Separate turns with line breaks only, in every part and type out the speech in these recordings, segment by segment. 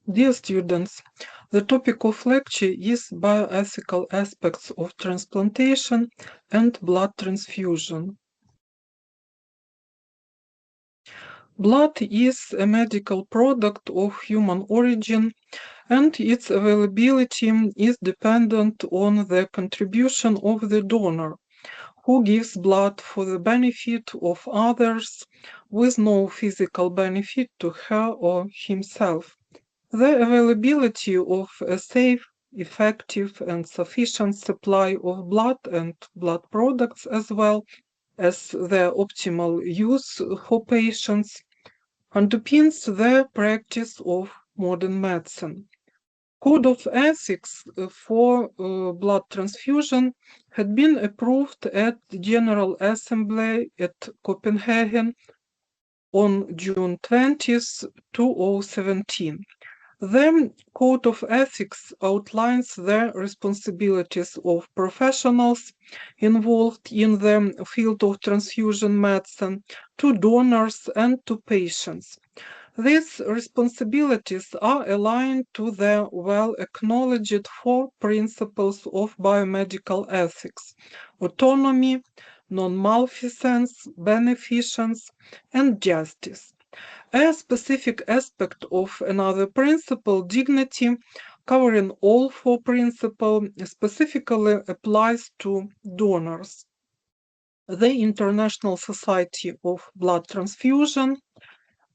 Dear students, the topic of lecture is bioethical aspects of transplantation and blood transfusion. Blood is a medical product of human origin, and its availability is dependent on the contribution of the donor, who gives blood for the benefit of others with no physical benefit to her or himself. The availability of a safe, effective, and sufficient supply of blood and blood products, as well as their optimal use for patients, underpins the practice of modern medicine. Code of ethics for blood transfusion had been approved at the General Assembly at Copenhagen on June 20th, 2017. The Code of Ethics outlines the responsibilities of professionals involved in the field of transfusion medicine to donors and to patients. These responsibilities are aligned to the well-acknowledged four principles of biomedical ethics: autonomy, non-malfeasance, beneficence, and justice. A specific aspect of another principle, dignity, covering all four principles, specifically applies to donors. The International Society of Blood Transfusion,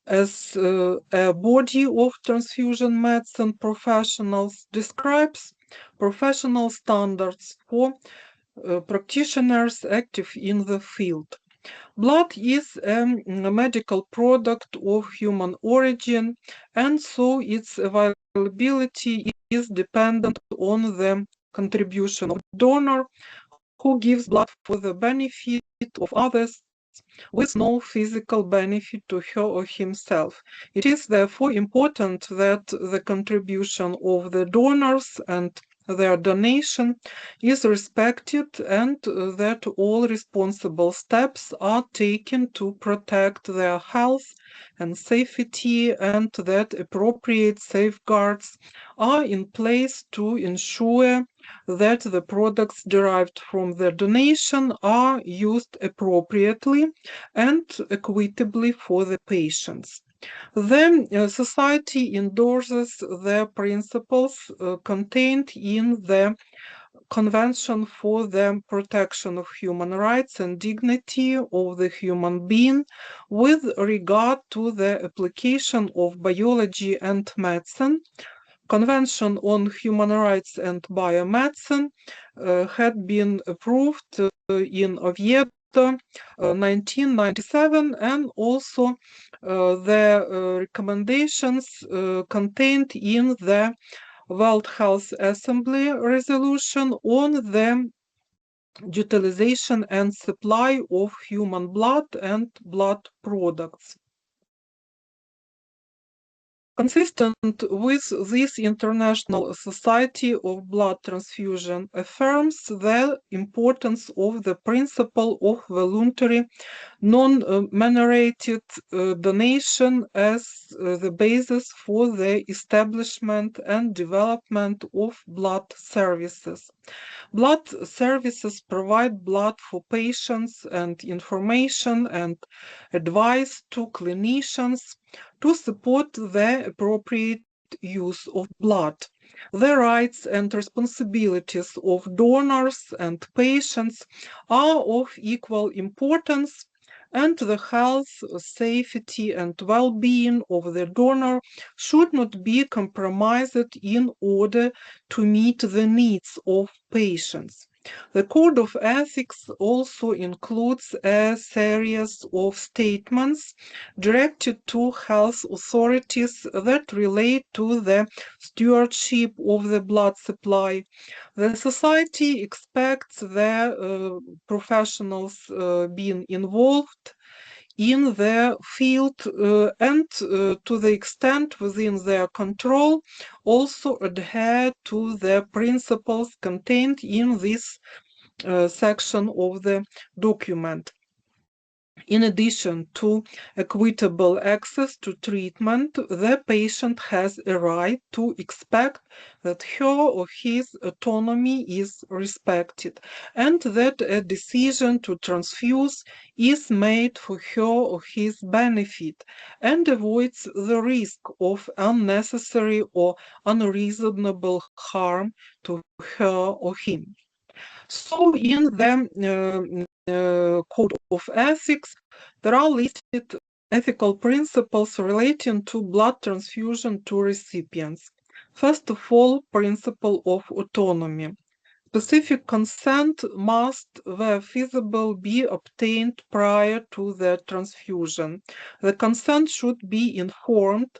as a body of transfusion medicine professionals, describes professional standards for practitioners active in the field. Blood is a medical product of human origin, and so its availability is dependent on the contribution of donor who gives blood for the benefit of others with no physical benefit to her or himself. It is therefore important that the contribution of the donors and their donation is respected and that all responsible steps are taken to protect their health and safety, and that appropriate safeguards are in place to ensure that the products derived from the donation are used appropriately and equitably for the patients. The society endorses the principles contained in the Convention for the Protection of Human Rights and Dignity of the Human Being with regard to the application of biology and medicine. Convention on Human Rights and Biomedicine had been approved in Oviedo 1997, and also the recommendations contained in the World Health Assembly resolution on the utilization and supply of human blood and blood products. Consistent with this, International Society of Blood Transfusion affirms the importance of the principle of voluntary non-remunerated donation as the basis for the establishment and development of blood services. Blood services provide blood for patients and information and advice to clinicians to support the appropriate use of blood. The rights and responsibilities of donors and patients are of equal importance, and the health, safety, and well-being of the donor should not be compromised in order to meet the needs of patients. The Code of Ethics also includes a series of statements directed to health authorities that relate to the stewardship of the blood supply. The society expects the professionals being involved in their field and to the extent within their control also adhere to the principles contained in this section of the document. In addition to equitable access to treatment, the patient has a right to expect that her or his autonomy is respected and that a decision to transfuse is made for her or his benefit and avoids the risk of unnecessary or unreasonable harm to her or him. So, in the Code of Ethics, there are listed ethical principles relating to blood transfusion to recipients. First of all, principle of autonomy. Specific consent must, where feasible, be obtained prior to the transfusion. The consent should be informed,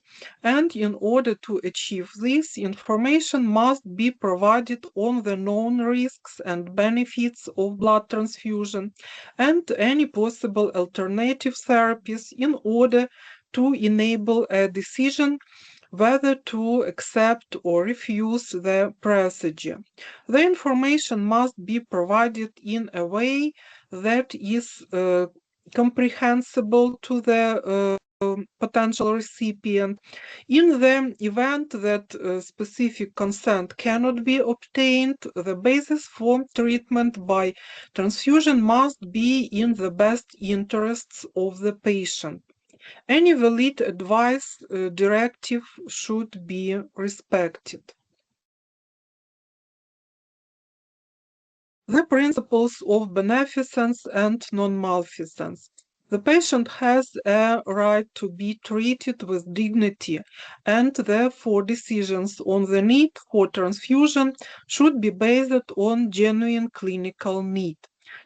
and in order to achieve this, information must be provided on the known risks and benefits of blood transfusion and any possible alternative therapies in order to enable a decision whether to accept or refuse the procedure. The information must be provided in a way that is comprehensible to the potential recipient. In the event that specific consent cannot be obtained, the basis for treatment by transfusion must be in the best interests of the patient. Any valid advice directive should be respected. The principles of beneficence and non-malfeasance. The patient has a right to be treated with dignity, and therefore decisions on the need for transfusion should be based on genuine clinical need.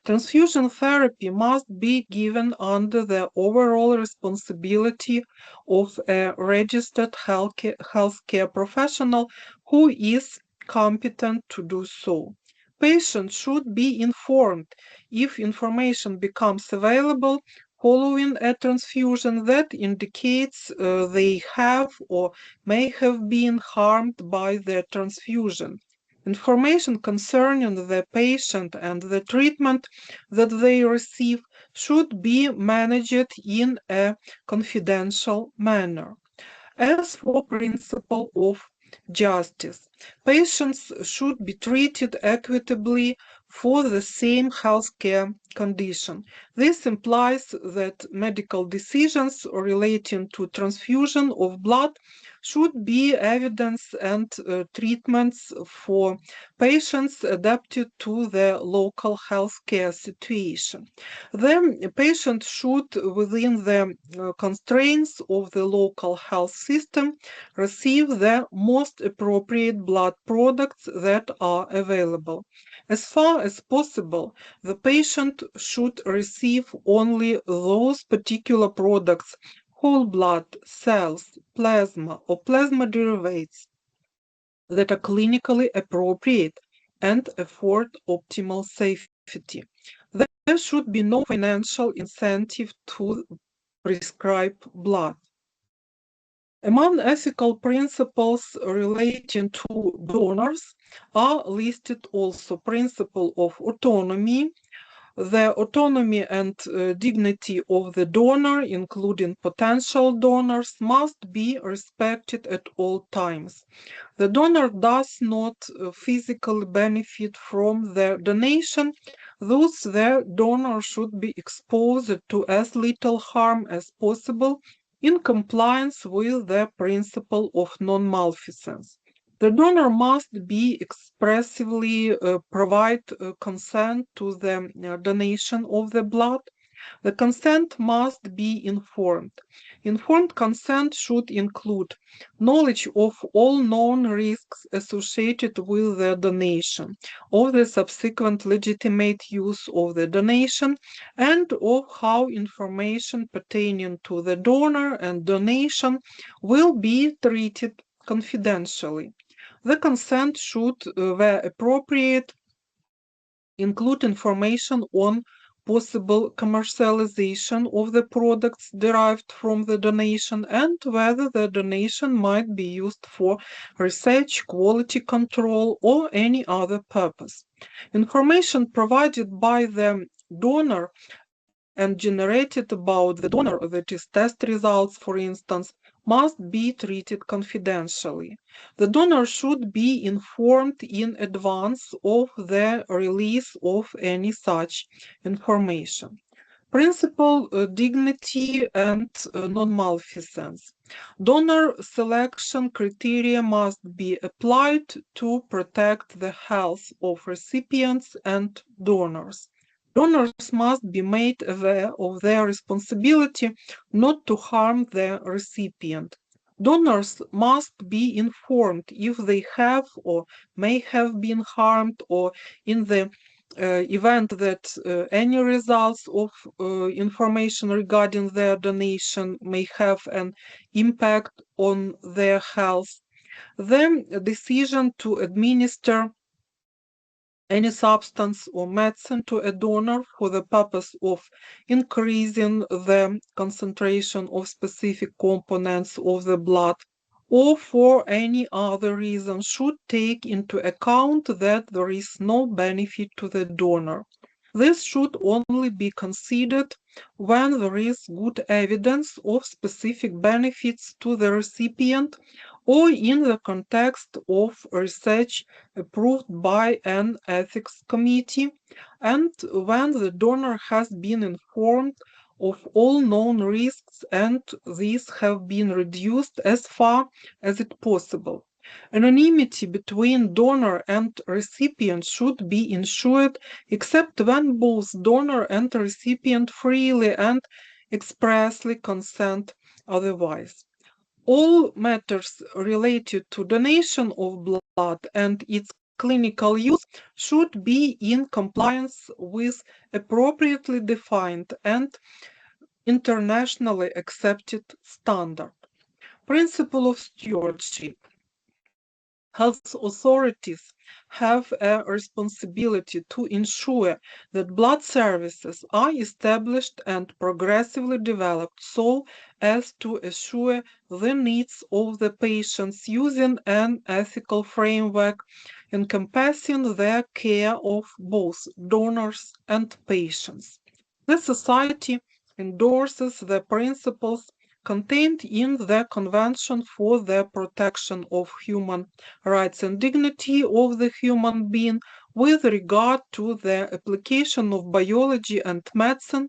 Transfusion therapy must be given under the overall responsibility of a registered healthcare professional who is competent to do so. Patients should be informed if information becomes available following a transfusion that indicates they have or may have been harmed by the transfusion. Information concerning the patient and the treatment that they receive should be managed in a confidential manner. As for principle of justice, patients should be treated equitably for the same healthcare condition. This implies that medical decisions relating to transfusion of blood should be evidence and treatments for patients adapted to the local healthcare situation. The patient should, within the constraints of the local health system, receive the most appropriate blood products that are available. As far as possible, the patient should receive only those particular products, whole blood, cells, plasma, or plasma derivatives, that are clinically appropriate and afford optimal safety. There should be no financial incentive to prescribe blood. Among ethical principles relating to donors are listed also principle of autonomy. The autonomy and dignity of the donor, including potential donors, must be respected at all times. The donor does not physically benefit from the donation, thus the donor should be exposed to as little harm as possible in compliance with the principle of non-malfeasance. The donor must be expressively provide consent to the donation of the blood. The consent must be informed. Informed consent should include knowledge of all known risks associated with the donation, of the subsequent legitimate use of the donation, and of how information pertaining to the donor and donation will be treated confidentially. The consent should, where appropriate, include information on possible commercialization of the products derived from the donation and whether the donation might be used for research, quality control, or any other purpose. Information provided by the donor and generated about the donor, that is, test results, for instance, must be treated confidentially. The donor should be informed in advance of the release of any such information. Principal dignity and non-malfeasance. Donor selection criteria must be applied to protect the health of recipients and donors. Donors must be made aware of their responsibility not to harm the recipient. Donors must be informed if they have or may have been harmed, or in the event that any results of information regarding their donation may have an impact on their health. The decision to administer any substance or medicine to a donor for the purpose of increasing the concentration of specific components of the blood or for any other reason should take into account that there is no benefit to the donor. This should only be considered when there is good evidence of specific benefits to the recipient or in the context of research approved by an ethics committee, and when the donor has been informed of all known risks and these have been reduced as far as it possible. Anonymity between donor and recipient should be ensured except when both donor and recipient freely and expressly consent otherwise. All matters related to donation of blood and its clinical use should be in compliance with appropriately defined and internationally accepted standard. Principle of stewardship. Health authorities have a responsibility to ensure that blood services are established and progressively developed so as to assure the needs of the patients using an ethical framework encompassing their care of both donors and patients. The Society endorses the principles contained in the Convention for the Protection of Human Rights and Dignity of the Human Being with regard to the application of biology and medicine,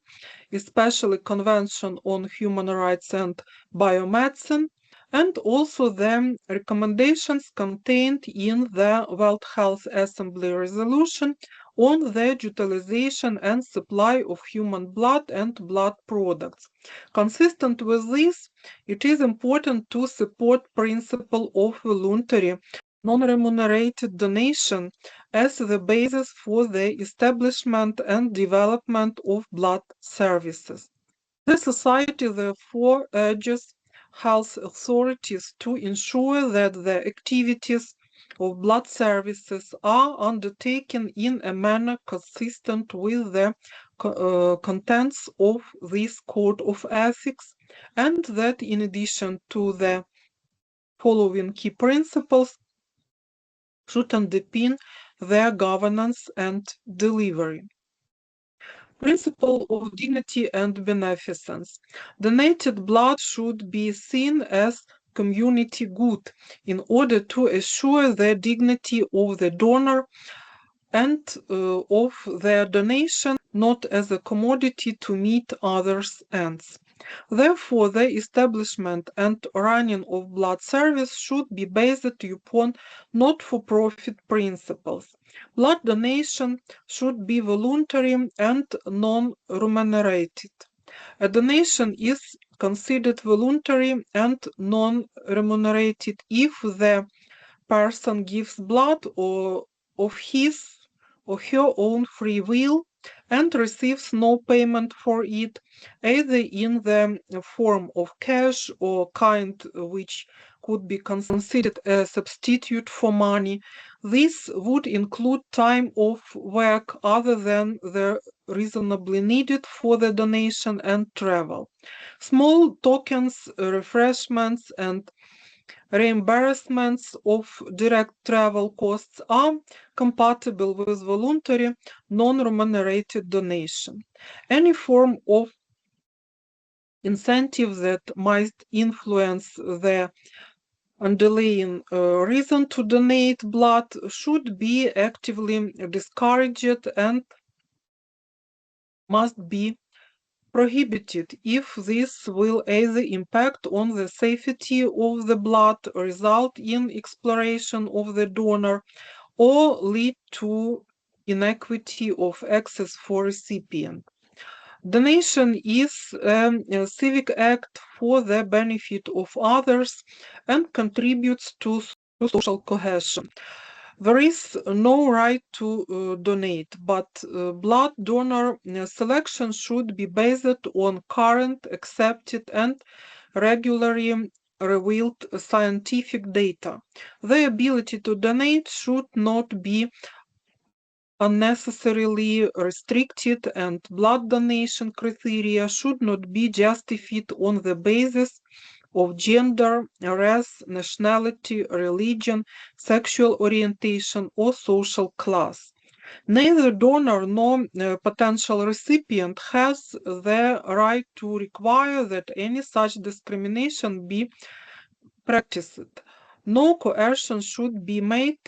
especially Convention on Human Rights and Biomedicine, and also the recommendations contained in the World Health Assembly resolution on the utilization and supply of human blood and blood products. Consistent with this, it is important to support principle of voluntary non-remunerated donation as the basis for the establishment and development of blood services. The Society therefore urges health authorities to ensure that the activities of blood services are undertaken in a manner consistent with the contents of this Code of Ethics, and that in addition to the following key principles should underpin their governance and delivery. Principle of dignity and beneficence. Donated blood should be seen as community good in order to assure the dignity of the donor and of their donation, not as a commodity to meet others' ends. Therefore, the establishment and running of blood service should be based upon not-for-profit principles. Blood donation should be voluntary and non-remunerated. A donation is considered voluntary and non-remunerated if the person gives blood or of his or her own free will and receives no payment for it, either in the form of cash or kind which could be considered a substitute for money. This would include time of work other than the reasonably needed for the donation and travel. Small tokens, refreshments, and Reimbursements of direct travel costs are compatible with voluntary, non-remunerated donation. Any form of incentive that might influence the underlying reason to donate blood should be actively discouraged and must be prohibited if this will either impact on the safety of the blood, result in exploration of the donor, or lead to inequity of access for recipient. Donation is a civic act for the benefit of others and contributes to social cohesion. There is no right to donate, but blood donor selection should be based on current, accepted, and regularly revealed scientific data. The ability to donate should not be unnecessarily restricted, and blood donation criteria should not be justified on the basis of gender, race, nationality, religion, sexual orientation, or social class. Neither donor nor potential recipient has the right to require that any such discrimination be practiced. No coercion should be made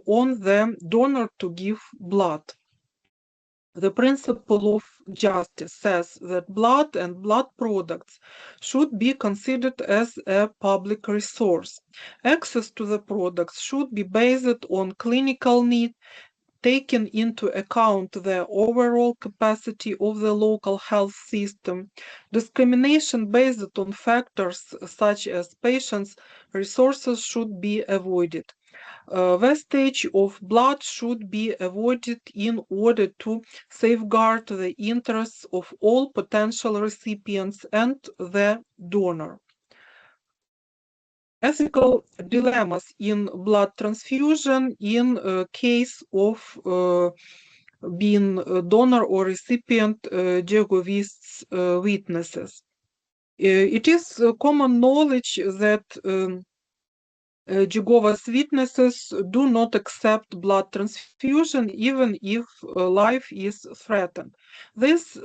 on the donor to give blood. The principle of justice says that blood and blood products should be considered as a public resource. Access to the products should be based on clinical need, taking into account the overall capacity of the local health system. Discrimination based on factors such as patients' resources should be avoided. Wastage of blood should be avoided in order to safeguard the interests of all potential recipients and the donor. Ethical dilemmas in blood transfusion in case of being a donor or recipient Jehovah's Witnesses. It is common knowledge that Jehovah's Witnesses do not accept blood transfusion even if life is threatened. This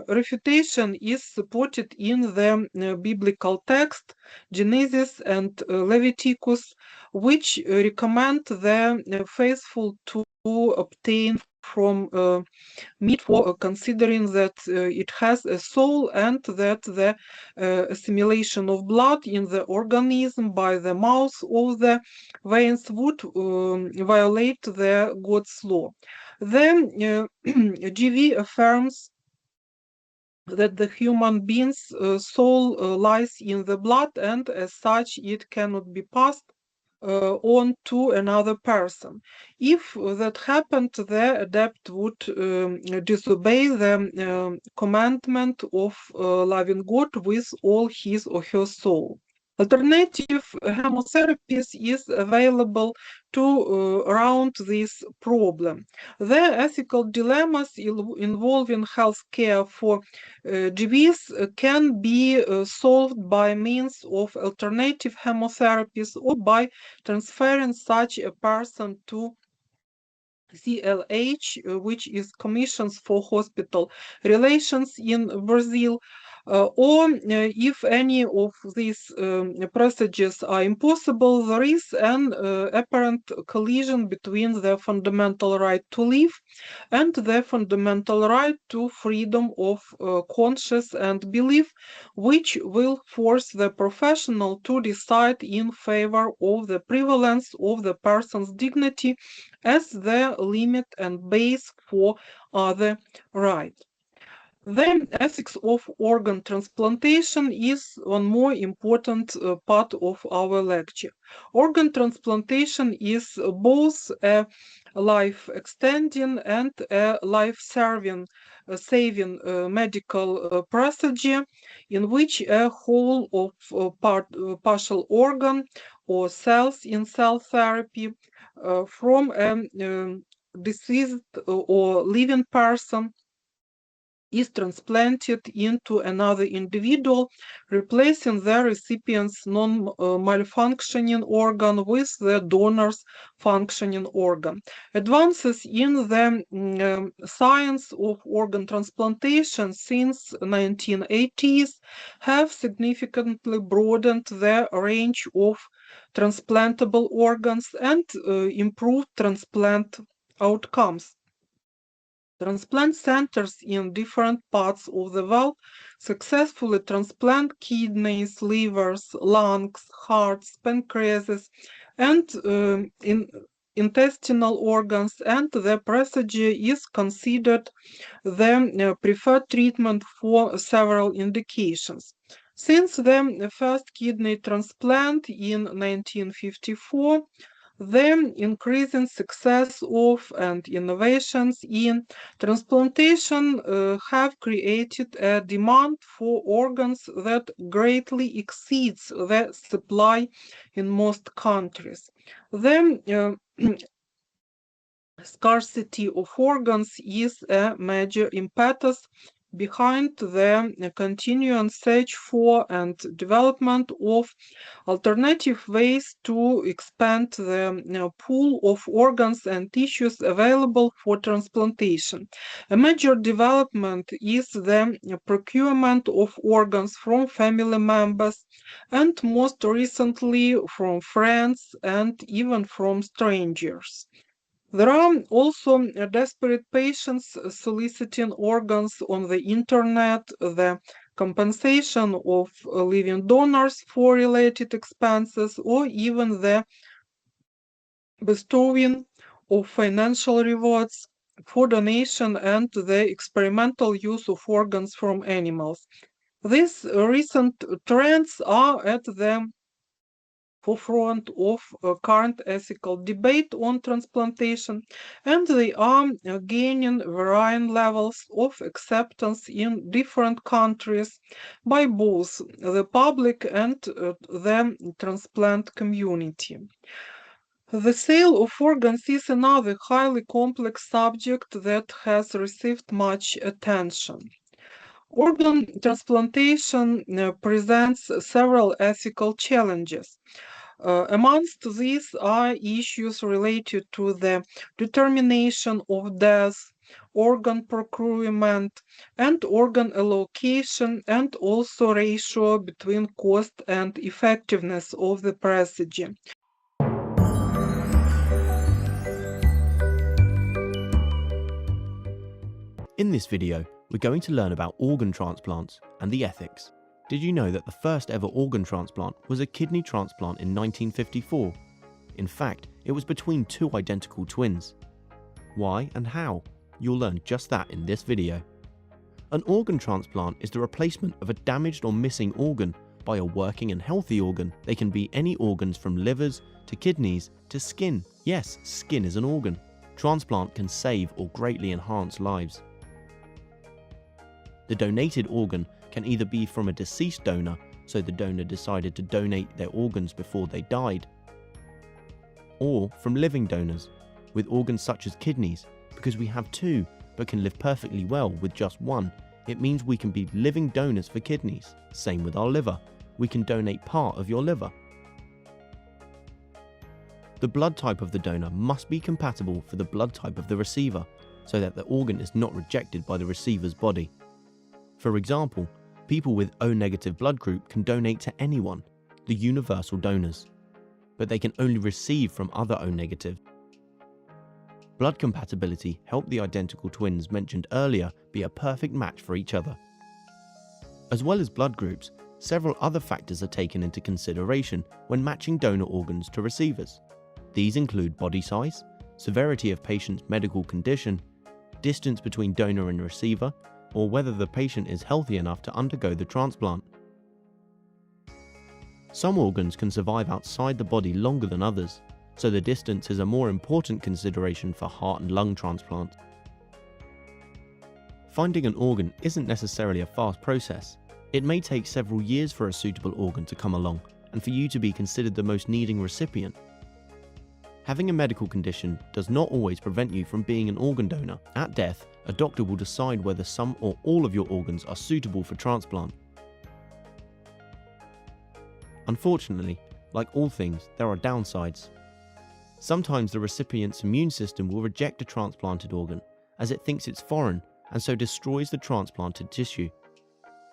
refutation is supported in the biblical text, Genesis and Leviticus, which recommend the faithful to obtain from meat for considering that it has a soul and that the assimilation of blood in the organism by the mouth of the veins would violate the God's law. The GV affirms that the human being's soul lies in the blood and as such it cannot be passed on to another person. If that happened, the adept would disobey the commandment of loving God with all his or her soul. Alternative hemotherapies is available to round this problem. The ethical dilemmas involving healthcare for GVs can be solved by means of alternative hemotherapies or by transferring such a person to CLH, which is Commissions for Hospital Relations in Brazil, or if any of these procedures are impossible, there is an apparent collision between the fundamental right to live and the fundamental right to freedom of conscience and belief, which will force the professional to decide in favor of the prevalence of the person's dignity as the limit and base for other rights. The ethics of organ transplantation is one more important part of our lecture. Organ transplantation is both a life-extending and a life-saving medical procedure in which a whole of partial organ or cells in cell therapy from a deceased or living person is transplanted into another individual, replacing the recipient's non-malfunctioning organ with the donor's functioning organ. Advances in the science of organ transplantation since 1980s have significantly broadened the range of transplantable organs and improved transplant outcomes. Transplant centers in different parts of the world successfully transplant kidneys, livers, lungs, hearts, pancreases, and intestinal organs, and the procedure is considered the preferred treatment for several indications. Since the first kidney transplant in 1954, the increasing success of and innovations in transplantation have created a demand for organs that greatly exceeds the supply in most countries. The scarcity of organs is a major impetus behind the continuing search for and development of alternative ways to expand the pool of organs and tissues available for transplantation. A major development is the procurement of organs from family members and most recently from friends and even from strangers. There are also desperate patients soliciting organs on the internet, the compensation of living donors for related expenses, or even the bestowing of financial rewards for donation and the experimental use of organs from animals. These recent trends are at the forefront of current ethical debate on transplantation, and they are gaining varying levels of acceptance in different countries by both the public and the transplant community. The sale of organs is another highly complex subject that has received much attention. Organ transplantation presents several ethical challenges. Amongst these are issues related to the determination of death, organ procurement, and organ allocation, and also ratio between cost and effectiveness of the procedure.
In this video, we're going to learn about organ transplants and the ethics. Did you know that the first ever organ transplant was a kidney transplant in 1954? In fact, it was between two identical twins. Why and how? You'll learn just that in this video. An organ transplant is the replacement of a damaged or missing organ by a working and healthy organ. They can be any organs from livers to kidneys to skin. Yes, skin is an organ. Transplant can save or greatly enhance lives. The donated organ can either be from a deceased donor, so the donor decided to donate their organs before they died, or from living donors, with organs such as kidneys, because we have two but can live perfectly well with just one. It means we can be living donors for kidneys. Same with our liver. We can donate part of your liver. The blood type of the donor must be compatible for the blood type of the receiver, so that the organ is not rejected by the receiver's body. For example, people with O-negative blood group can donate to anyone, the universal donors, but they can only receive from other O-negative. Blood compatibility helped the identical twins mentioned earlier be a perfect match for each other. As well as blood groups, several other factors are taken into consideration when matching donor organs to receivers. These include body size, severity of patient's medical condition, distance between donor and receiver, or whether the patient is healthy enough to undergo the transplant. Some organs can survive outside the body longer than others, so the distance is a more important consideration for heart and lung transplant. Finding an organ isn't necessarily a fast process. It may take several years for a suitable organ to come along, and for you to be considered the most needing recipient. Having a medical condition does not always prevent you from being an organ donor. At death, a doctor will decide whether some or all of your organs are suitable for transplant. Unfortunately, like all things, there are downsides. Sometimes the recipient's immune system will reject a transplanted organ as it thinks it's foreign and so destroys the transplanted tissue,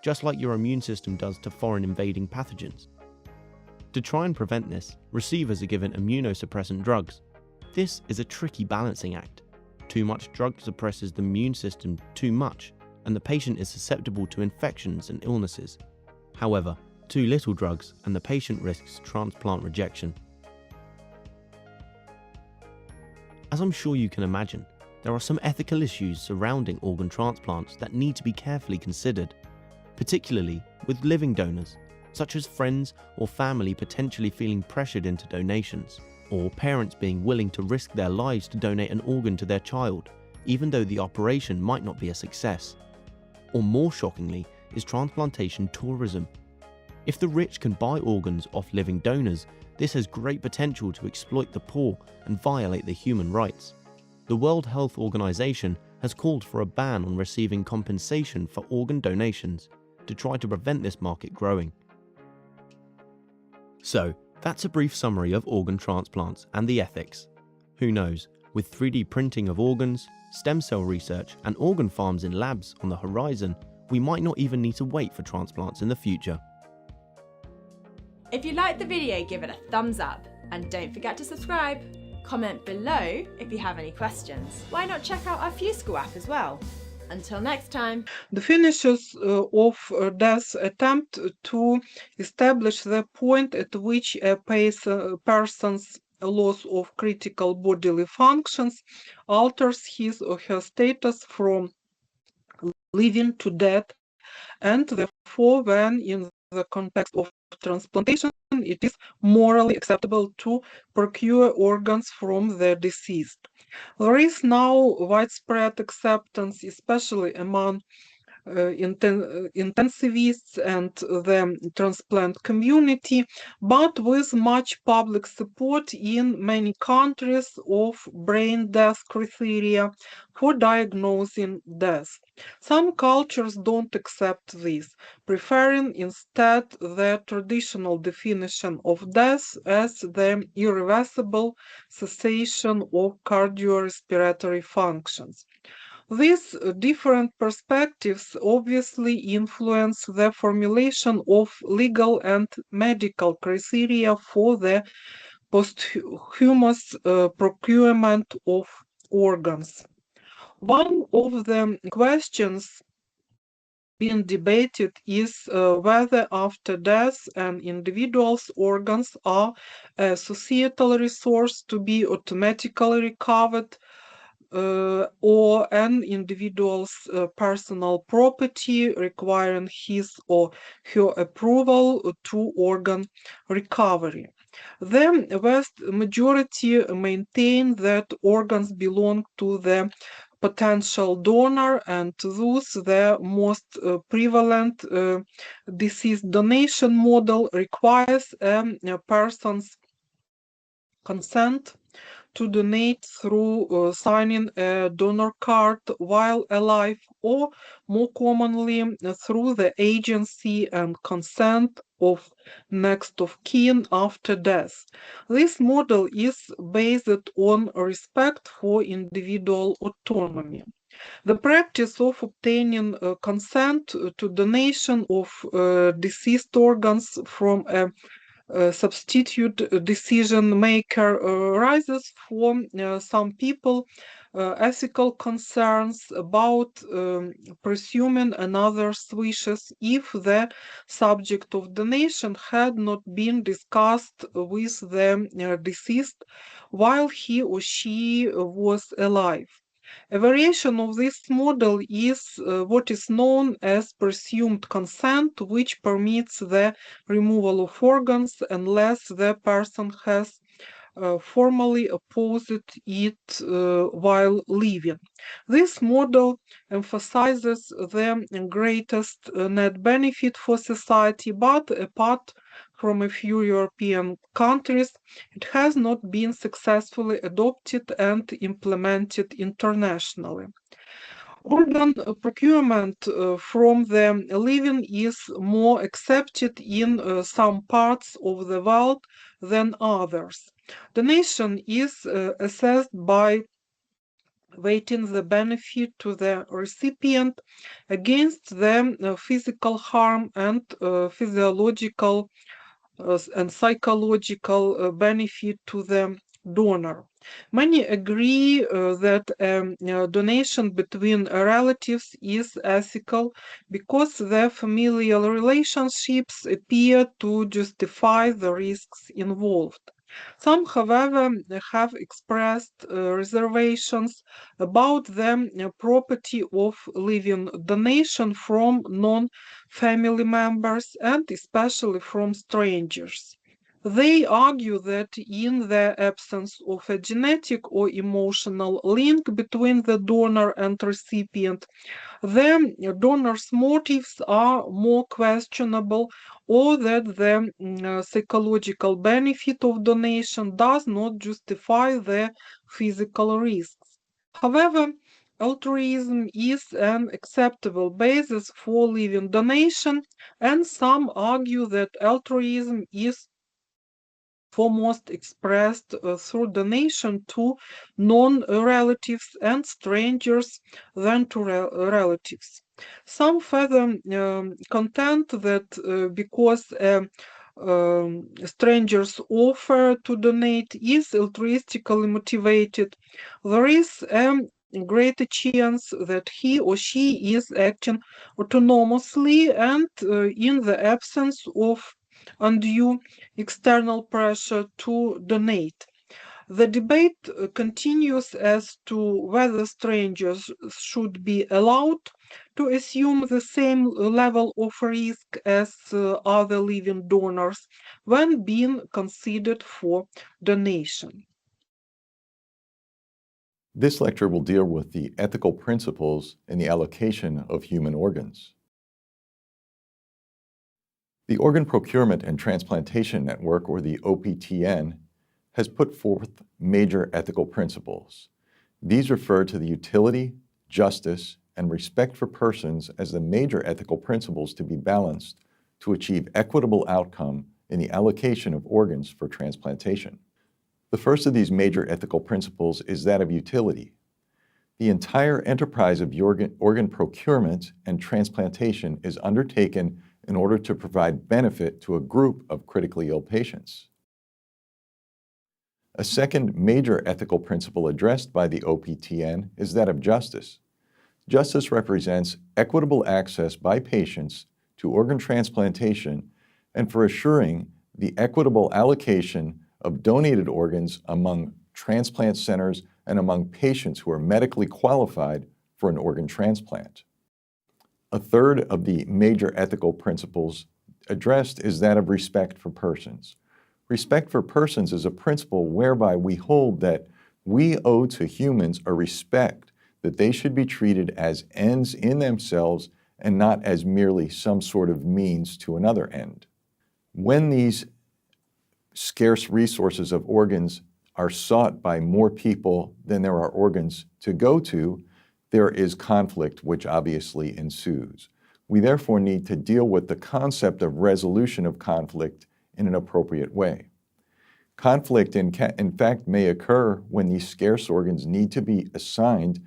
just like your immune system does to foreign invading pathogens. To try and prevent this, receivers are given immunosuppressant drugs. This is a tricky balancing act. Too much drug suppresses the immune system too much, and the patient is susceptible to infections and illnesses. However, too little drugs and the patient risks transplant rejection. As I'm sure you can imagine, there are some ethical issues surrounding organ transplants that need to be carefully considered, particularly with living donors, such as friends or family potentially feeling pressured into donations, or parents being willing to risk their lives to donate an organ to their child, even though the operation might not be a success. Or more shockingly is transplantation tourism. If the rich can buy organs off living donors, this has great potential to exploit the poor and violate their human rights. The World Health Organization has called for a ban on receiving compensation for organ donations to try to prevent this market growing. So, that's a brief summary of organ transplants and the ethics. Who knows, with 3D printing of organs, stem cell research, and organ farms in labs on the horizon, we might not even need to wait for transplants in the future.
If you liked the video, give it a thumbs up and don't forget to subscribe. Comment below if you have any questions. Why not check out our FuseSchool app as well? Until next time.
The finishes of death attempt to establish the point at which a person's loss of critical bodily functions alters his or her status from living to death, and therefore when in the context of transplantation it is morally acceptable to procure organs from the deceased. There is now widespread acceptance, especially among intensivists and the transplant community, but with much public support in many countries of brain death criteria for diagnosing death. Some cultures don't accept this, preferring instead the traditional definition of death as the irreversible cessation of cardiorespiratory functions. These different perspectives obviously influence the formulation of legal and medical criteria for the posthumous procurement of organs. One of the questions being debated is whether after death an individual's organs are a societal resource to be automatically recovered or an individual's personal property requiring his or her approval to organ recovery. The vast majority maintain that organs belong to the potential donor, and thus the most prevalent deceased donation model requires a person's consent to donate through signing a donor card while alive, or more commonly through the agency and consent of next of kin after death. This model is based on respect for individual autonomy. The practice of obtaining consent to donation of deceased organs from a substitute decision maker arises for some people ethical concerns about presuming another's wishes if the subject of donation had not been discussed with the deceased while he or she was alive. A variation of this model is what is known as presumed consent, which permits the removal of organs unless the person has formally opposed it while living. This model emphasizes the greatest net benefit for society, but apart from a few European countries, it has not been successfully adopted and implemented internationally. Organ procurement from the living is more accepted in some parts of the world than others. Donation is assessed by weighting the benefit to the recipient against the physical harm and physiological and psychological benefit to the donor. Many agree that donation between relatives is ethical because their familial relationships appear to justify the risks involved. Some, however, have expressed reservations about the property of living donation from non-family members and especially from strangers. They argue that in the absence of a genetic or emotional link between the donor and recipient, the donor's motives are more questionable, or that the psychological benefit of donation does not justify the physical risks. However, altruism is an acceptable basis for living donation, and some argue that altruism is foremost expressed through donation to non-relatives and strangers than to relatives. Some further contend that because strangers offer to donate is altruistically motivated, there is a greater chance that he or she is acting autonomously and in the absence of undue external pressure to donate. The debate continues as to whether strangers should be allowed to assume the same level of risk as other living donors when being considered for donation.
This lecture will deal with the ethical principles in the allocation of human organs. The Organ Procurement and Transplantation Network, or the OPTN, has put forth major ethical principles. These refer to the utility, justice, and respect for persons as the major ethical principles to be balanced to achieve equitable outcome in the allocation of organs for transplantation. The first of these major ethical principles is that of utility. The entire enterprise of organ procurement and transplantation is undertaken in order to provide benefit to a group of critically ill patients. A second major ethical principle addressed by the OPTN is that of justice. Justice represents equitable access by patients to organ transplantation and for assuring the equitable allocation of donated organs among transplant centers and among patients who are medically qualified for an organ transplant. A third of the major ethical principles addressed is that of respect for persons. Respect for persons is a principle whereby we hold that we owe to humans a respect that they should be treated as ends in themselves and not as merely some sort of means to another end. When these scarce resources of organs are sought by more people than there are organs to go to, there is conflict which obviously ensues. We therefore need to deal with the concept of resolution of conflict in an appropriate way. Conflict, in fact, may occur when these scarce organs need to be assigned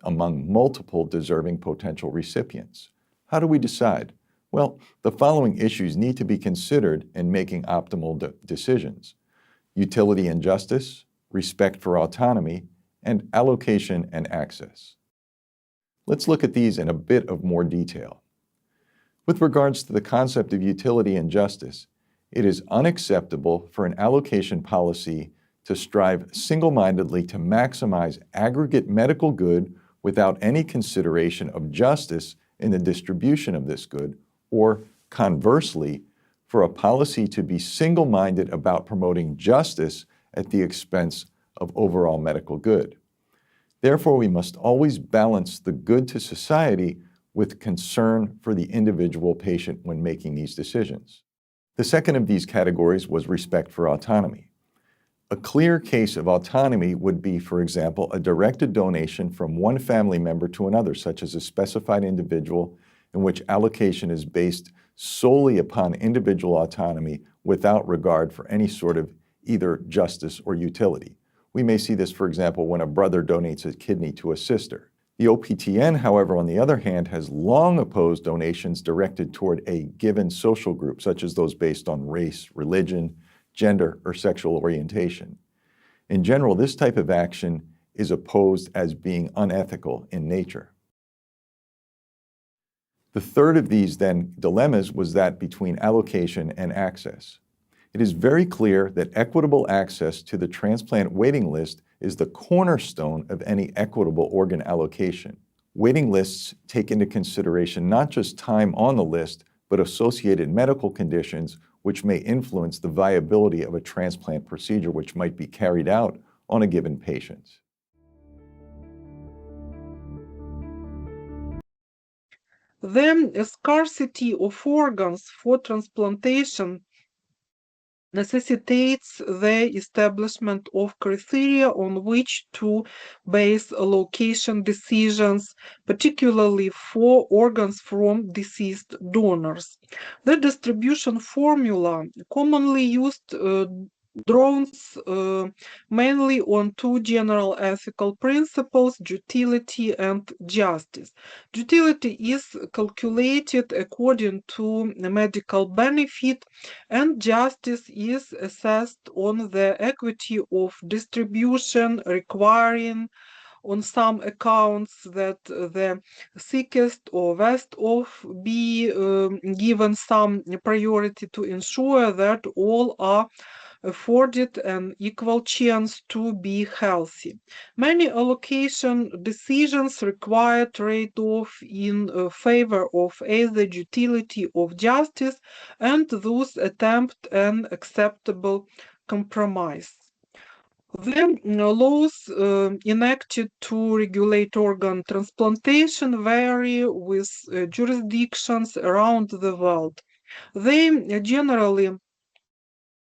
among multiple deserving potential recipients. How do we decide? Well, the following issues need to be considered in making optimal decisions: utility and justice, respect for autonomy, and allocation and access. Let's look at these in a bit of more detail. With regards to the concept of utility and justice, it is unacceptable for an allocation policy to strive single-mindedly to maximize aggregate medical good without any consideration of justice in the distribution of this good, or conversely, for a policy to be single-minded about promoting justice at the expense of overall medical good. Therefore, we must always balance the good to society with concern for the individual patient when making these decisions. The second of these categories was respect for autonomy. A clear case of autonomy would be, for example, a directed donation from one family member to another, such as a specified individual in which allocation is based solely upon individual autonomy without regard for any sort of either justice or utility. We may see this, for example, when a brother donates a kidney to a sister. The OPTN, however, on the other hand, has long opposed donations directed toward a given social group, such as those based on race, religion, gender, or sexual orientation. In general, this type of action is opposed as being unethical in nature. The third of these, then, dilemmas was that between allocation and access. It is very clear that equitable access to the transplant waiting list is the cornerstone of any equitable organ allocation. Waiting lists take into consideration not just time on the list, but associated medical conditions which may influence the viability of a transplant procedure which might be carried out on a given patient.
The scarcity of organs for transplantation necessitates the establishment of criteria on which to base allocation decisions, particularly for organs from deceased donors. The distribution formula commonly used draws mainly on two general ethical principles, utility and justice. Utility is calculated according to medical benefit, and justice is assessed on the equity of distribution, requiring on some accounts that the sickest or best off be given some priority to ensure that all are afforded an equal chance to be healthy. Many allocation decisions require trade-off in favor of either utility or justice, and thus attempt an acceptable compromise. The laws enacted to regulate organ transplantation vary with jurisdictions around the world. They generally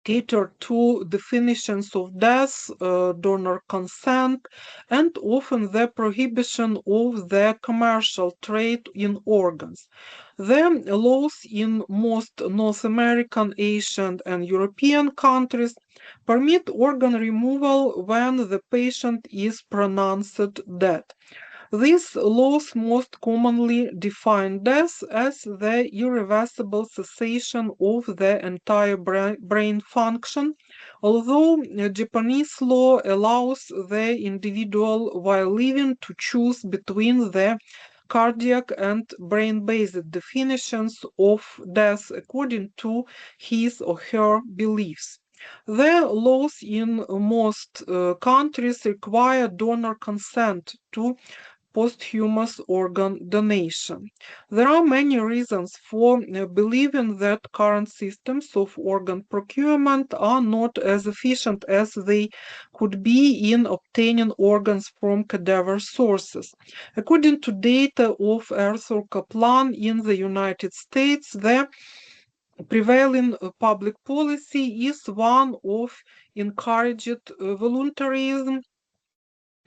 cater to definitions of death, donor consent, and often the prohibition of the commercial trade in organs. The laws in most North American, Asian, and European countries permit organ removal when the patient is pronounced dead. These laws most commonly define death as the irreversible cessation of the entire brain function, although Japanese law allows the individual while living to choose between the cardiac and brain-based definitions of death according to his or her beliefs. The laws in most countries require donor consent to posthumous organ donation. There are many reasons for believing that current systems of organ procurement are not as efficient as they could be in obtaining organs from cadaver sources. According to data of Arthur Kaplan in the United States, the prevailing public policy is one of encouraged voluntarism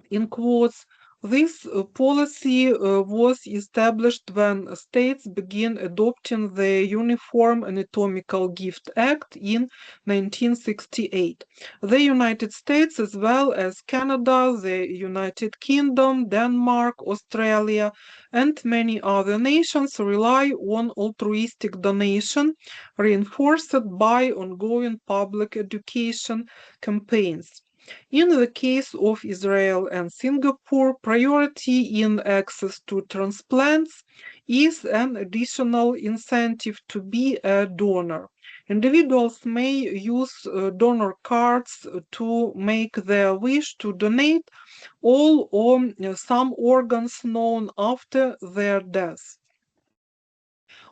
in quotes. This policy was established when states began adopting the Uniform Anatomical Gift Act in 1968. The United States, as well as Canada, the United Kingdom, Denmark, Australia, and many other nations, rely on altruistic donation, reinforced by ongoing public education campaigns. In the case of Israel and Singapore, priority in access to transplants is an additional incentive to be a donor. Individuals may use donor cards to make their wish to donate all or some organs known after their death.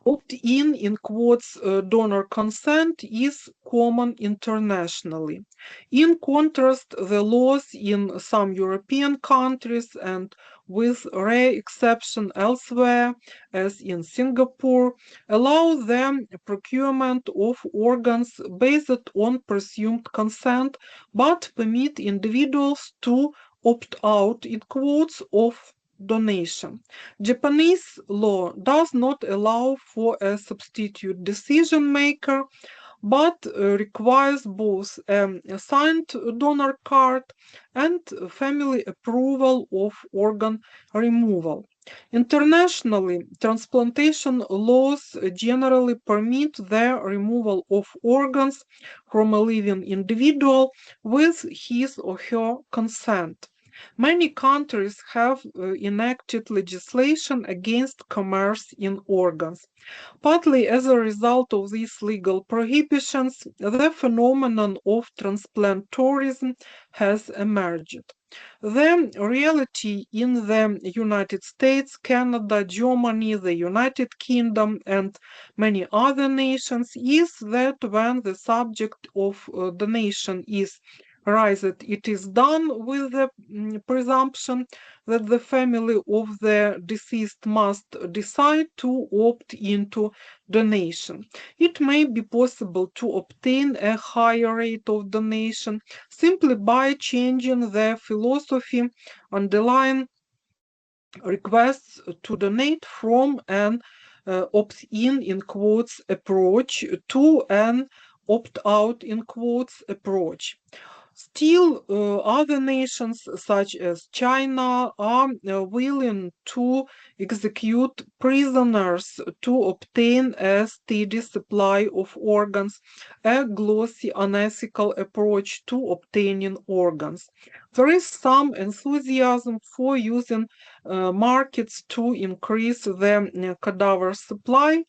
Opt-in quotes donor consent is common internationally. In contrast, the laws in some European countries and with rare exception elsewhere, as in Singapore, allow the procurement of organs based on presumed consent, but permit individuals to opt out in quotes of donation. Japanese law does not allow for a substitute decision maker, but requires both a signed donor card and family approval of organ removal. Internationally, transplantation laws generally permit the removal of organs from a living individual with his or her consent. Many countries have enacted legislation against commerce in organs. Partly as a result of these legal prohibitions, the phenomenon of transplant tourism has emerged. The reality in the United States, Canada, Germany, the United Kingdom, and many other nations is that when the subject of donation is raised, it is done with the presumption that the family of the deceased must decide to opt into donation. It may be possible to obtain a higher rate of donation simply by changing the philosophy underlying requests to donate from an opt-in quotes approach to an opt-out in quotes approach. Still, other nations such as China are willing to execute prisoners to obtain a steady supply of organs, a glossy, unethical approach to obtaining organs. There is some enthusiasm for using markets to increase the cadaver supply.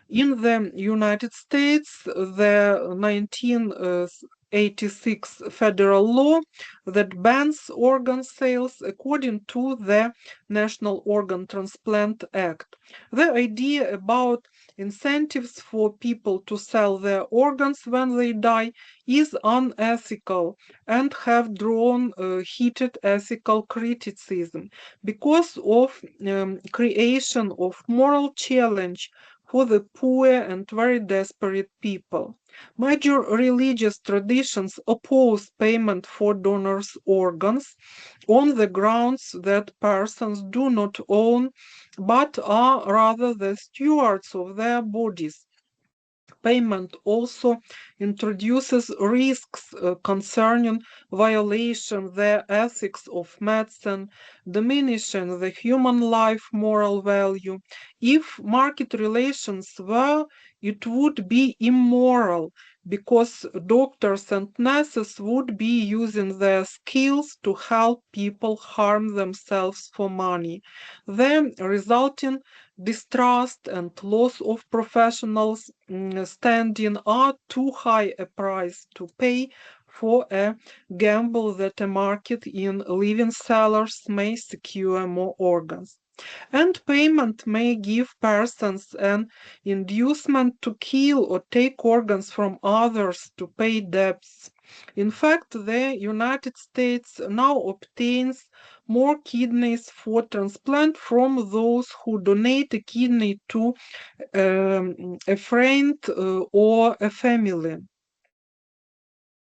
In the United States, the 1986 federal law that bans organ sales according to the National Organ Transplant Act. The idea about incentives for people to sell their organs when they die is unethical and have drawn heated ethical criticism because of creation of moral challenge for the poor and very desperate people. Major religious traditions oppose payment for donors' organs on the grounds that persons do not own but are rather the stewards of their bodies. Payment also introduces risks concerning violation the ethics of medicine, diminishing the human life moral value. If market relations were, it would be immoral because doctors and nurses would be using their skills to help people harm themselves for money. The resulting distrust and loss of professionals standing are too high a price to pay for a gamble that a market in living sellers may secure more organs. And payment may give persons an inducement to kill or take organs from others to pay debts. In fact, the United States now obtains more kidneys for transplant from those who donate a kidney to a friend or a family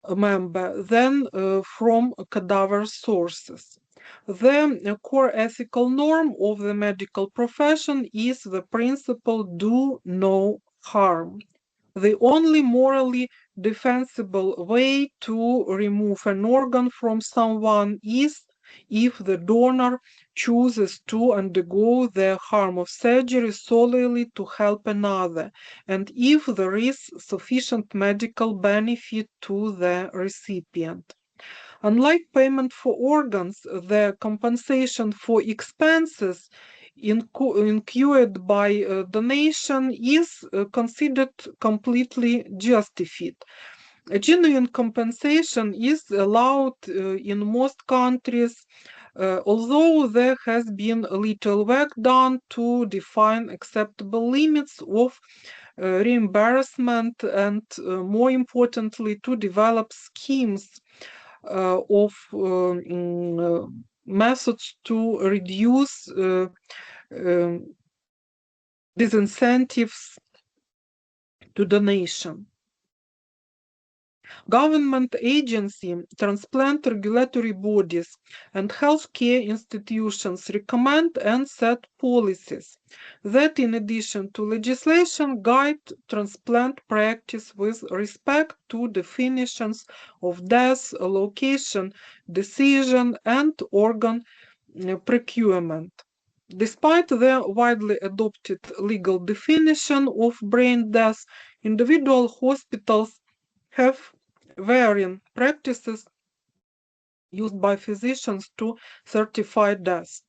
member than from cadaver sources. The core ethical norm of the medical profession is the principle do no harm. The only morally defensible way to remove an organ from someone is if the donor chooses to undergo the harm of surgery solely to help another, and if there is sufficient medical benefit to the recipient. Unlike payment for organs, the compensation for expenses incurred by donation is considered completely justified. A genuine compensation is allowed in most countries Although there has been little work done to define acceptable limits of reimbursement and, more importantly, to develop schemes of methods to reduce disincentives to donation. Government agency, transplant regulatory bodies, and healthcare institutions recommend and set policies that, in addition to legislation, guide transplant practice with respect to definitions of death, location, decision, and organ procurement. Despite the widely adopted legal definition of brain death, individual hospitals have varying practices used by physicians to certify death.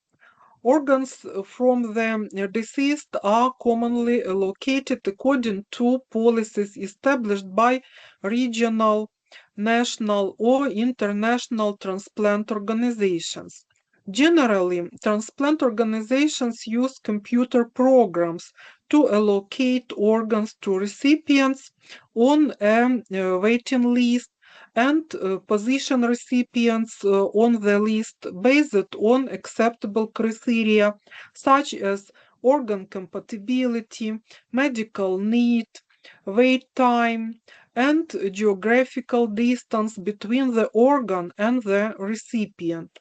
Organs from the deceased are commonly allocated according to policies established by regional, national, or international transplant organizations. Generally, transplant organizations use computer programs to allocate organs to recipients on a waiting list and position recipients on the list based on acceptable criteria such as organ compatibility, medical need, wait time, and geographical distance between the organ and the recipient.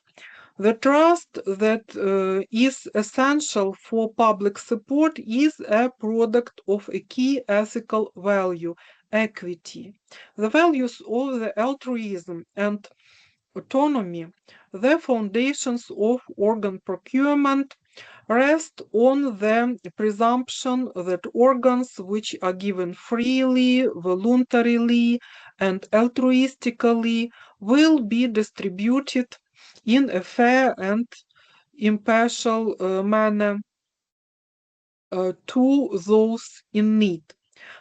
The trust that is essential for public support is a product of a key ethical value, equity. The values of the altruism and autonomy, the foundations of organ procurement, rest on the presumption that organs which are given freely, voluntarily, and altruistically will be distributed in a fair and impartial manner to those in need.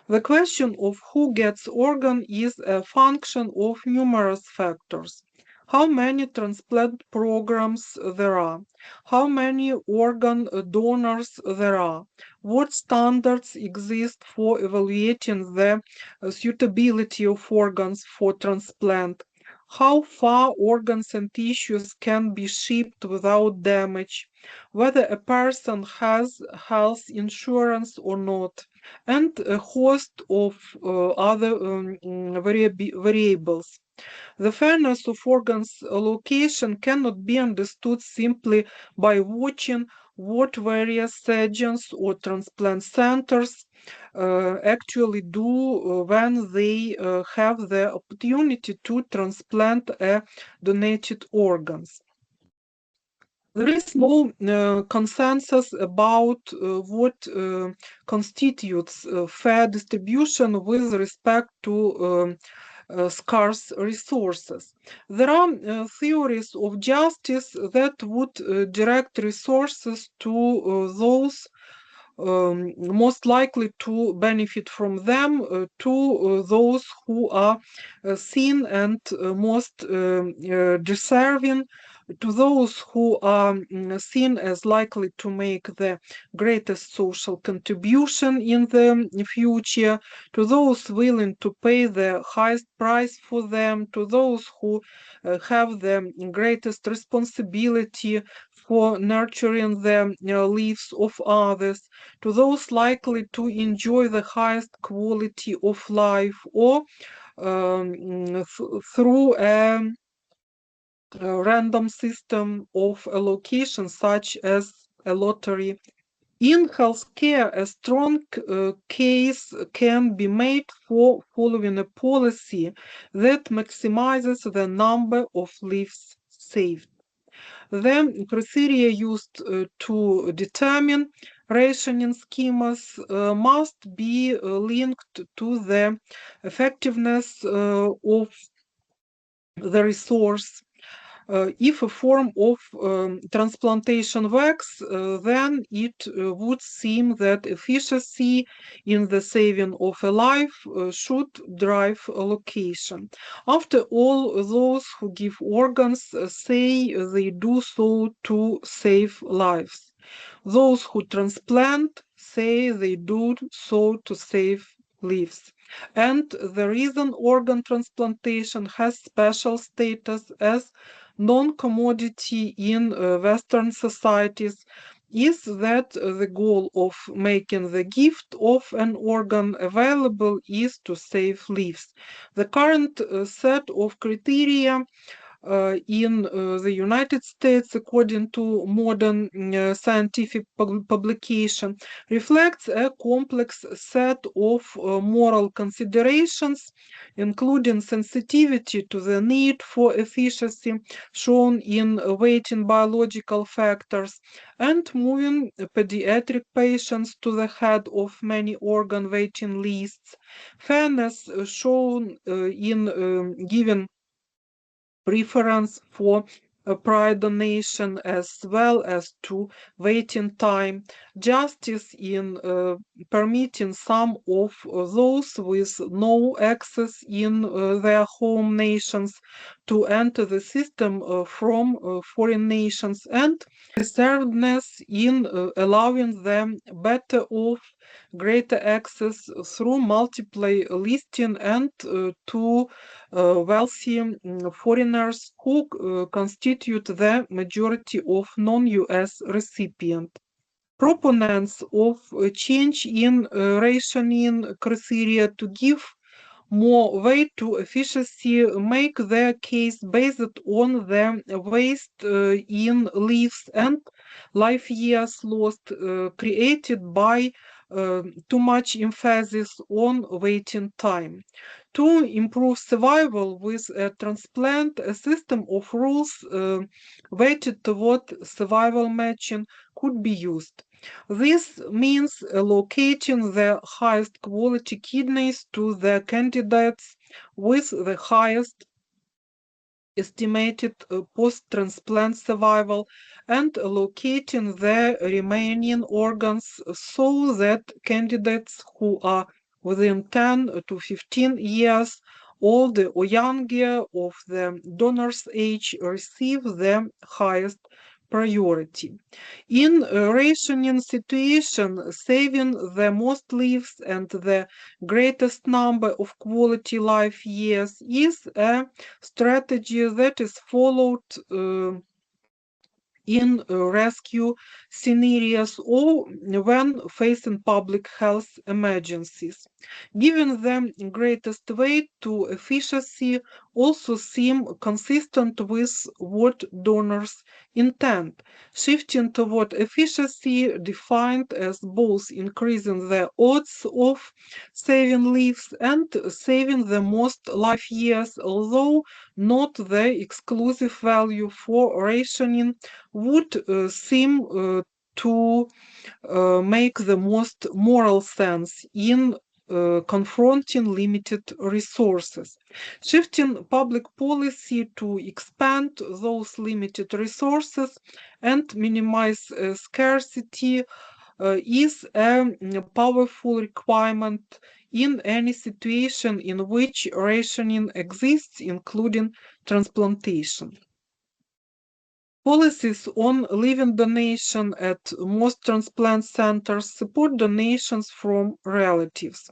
The question of who gets organ is a function of numerous factors. How many transplant programs there are, how many organ donors there are, what standards exist for evaluating the suitability of organs for transplant, how far organs and tissues can be shipped without damage, whether a person has health insurance or not, and a host of other variables. The fairness of organs allocation cannot be understood simply by watching what various surgeons or transplant centers actually do when they have the opportunity to transplant donated organs. There is no consensus about what constitutes fair distribution with respect to scarce resources. There are theories of justice that would direct resources to those most likely to benefit from them, to those who are seen and most deserving, to those who are seen as likely to make the greatest social contribution in the future, to those willing to pay the highest price for them, to those who have the greatest responsibility for nurturing the lives of others, to those likely to enjoy the highest quality of life, or through a random system of allocation such as a lottery. In healthcare, a strong case can be made for following a policy that maximizes the number of lives saved. The criteria used to determine rationing schemas must be linked to the effectiveness of the resource, If a form of transplantation works, then it would seem that efficiency in the saving of a life should drive allocation. After all, those who give organs say they do so to save lives. Those who transplant say they do so to save lives. And the reason organ transplantation has special status as non-commodity in Western societies is that the goal of making the gift of an organ available is to save lives. The current set of criteria in the United States, according to modern scientific publication, reflects a complex set of moral considerations, including sensitivity to the need for efficiency shown in weighting biological factors and moving pediatric patients to the head of many organ waiting lists, fairness shown in giving preference for prior donation as well as to waiting time, justice in permitting some of those with no access in their home nations to enter the system from foreign nations, and reservedness in allowing them better off greater access through multiple listing and to wealthy foreigners who constitute the majority of non-US recipients. Proponents of a change in rationing criteria to give more weight to efficiency make their case based on the waste in lives and life years lost created by too much emphasis on waiting time. To improve survival with a transplant, a system of rules weighted toward survival matching could be used. This means allocating the highest quality kidneys to the candidates with the highest estimated post-transplant survival and allocating the remaining organs so that candidates who are within 10 to 15 years old or younger of the donor's age receive the highest priority. In a rationing situation, saving the most lives and the greatest number of quality life years is a strategy that is followed in rescue scenarios or when facing public health emergencies. Giving them greatest weight to efficiency also seem consistent with what donors intend, shifting toward efficiency defined as both increasing the odds of saving lives and saving the most life years, although not the exclusive value for rationing would seem to make the most moral sense in confronting limited resources. Shifting public policy to expand those limited resources and minimize scarcity is a powerful requirement in any situation in which rationing exists, including transplantation. Policies on living donation at most transplant centers support donations from relatives.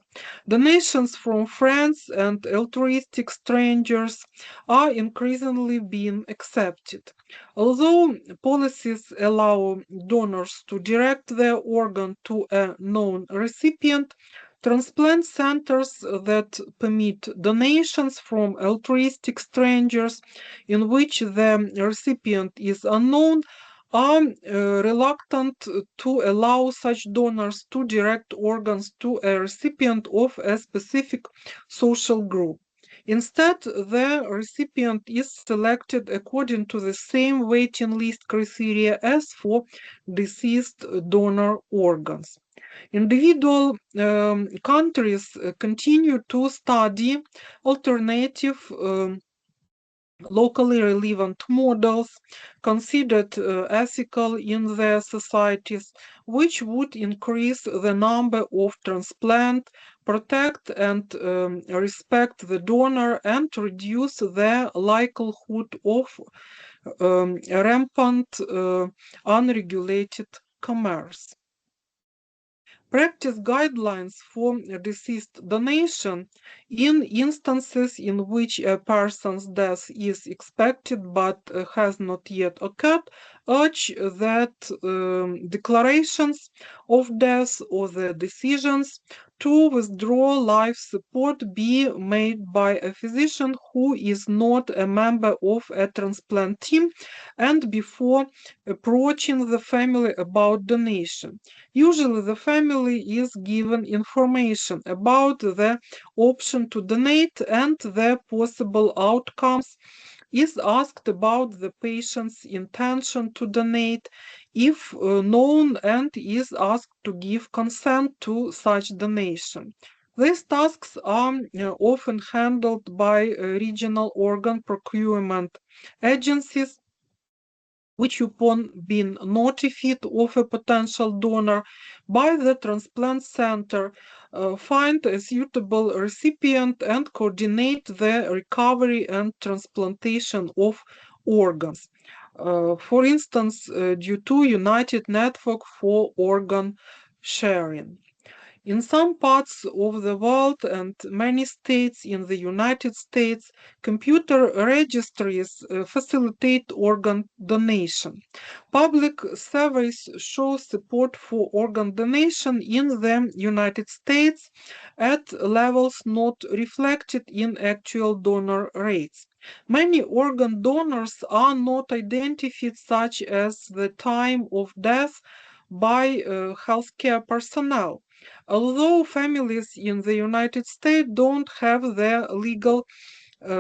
Donations from friends and altruistic strangers are increasingly being accepted. Although policies allow donors to direct their organ to a known recipient, transplant centers that permit donations from altruistic strangers in which the recipient is unknown are reluctant to allow such donors to direct organs to a recipient of a specific social group. Instead, the recipient is selected according to the same waiting list criteria as for deceased donor organs. Individual countries continue to study alternative locally relevant models considered ethical in their societies, which would increase the number of transplants, protect and respect the donor, and reduce the likelihood of rampant unregulated commerce. Practice guidelines for deceased donation in instances in which a person's death is expected but has not yet occurred urge that declarations of death or the decisions to withdraw life support be made by a physician who is not a member of a transplant team and before approaching the family about donation. Usually the family is given information about the option to donate and the possible outcomes, is asked about the patient's intention to donate, if known, and is asked to give consent to such donation. These tasks are often handled by regional organ procurement agencies which upon being notified of a potential donor by the transplant center, find a suitable recipient and coordinate the recovery and transplantation of organs. For instance, due to United Network for Organ Sharing. In some parts of the world and many states in the United States, computer registries facilitate organ donation. Public surveys show support for organ donation in the United States at levels not reflected in actual donor rates. Many organ donors are not identified, such as the time of death, by healthcare personnel. Although families in the United States don't have the legal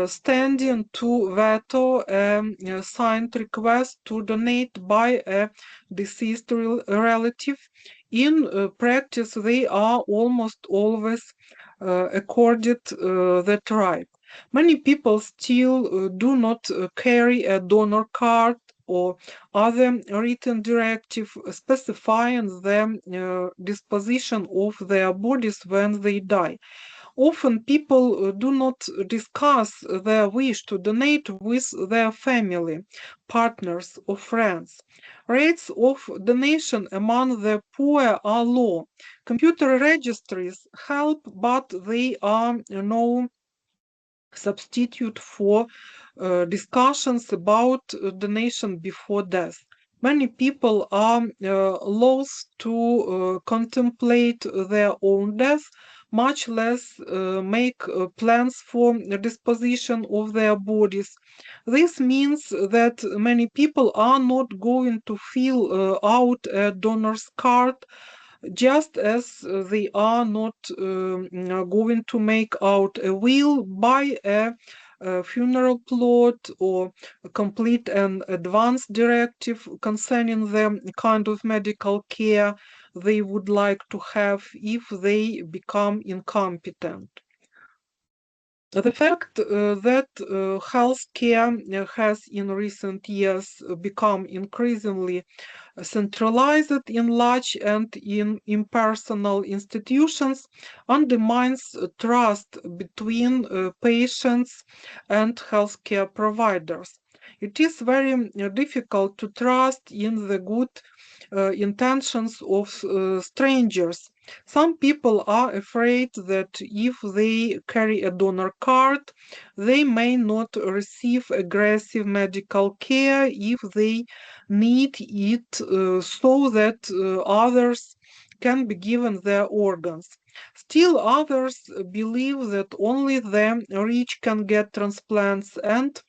standing to veto a signed request to donate by a deceased relative, in practice they are almost always accorded that right. Many people still do not carry a donor card or other written directive specifying the disposition of their bodies when they die. Often people do not discuss their wish to donate with their family, partners, or friends. Rates of donation among the poor are low. Computer registries help, but they are no substitute for discussions about donation before death. Many people are loath to contemplate their own death, much less make plans for the disposition of their bodies. This means that many people are not going to fill out a donor's card, just as they are not going to make out a will, buy a funeral plot, or complete an advance directive concerning the kind of medical care they would like to have if they become incompetent. The fact that healthcare has in recent years become increasingly centralized in large and in impersonal institutions undermines trust between patients and healthcare providers. It is very difficult to trust in the good intentions of strangers. Some people are afraid that if they carry a donor card, they may not receive aggressive medical care if they need it, so that others can be given their organs. Still others believe that only the rich can get transplants and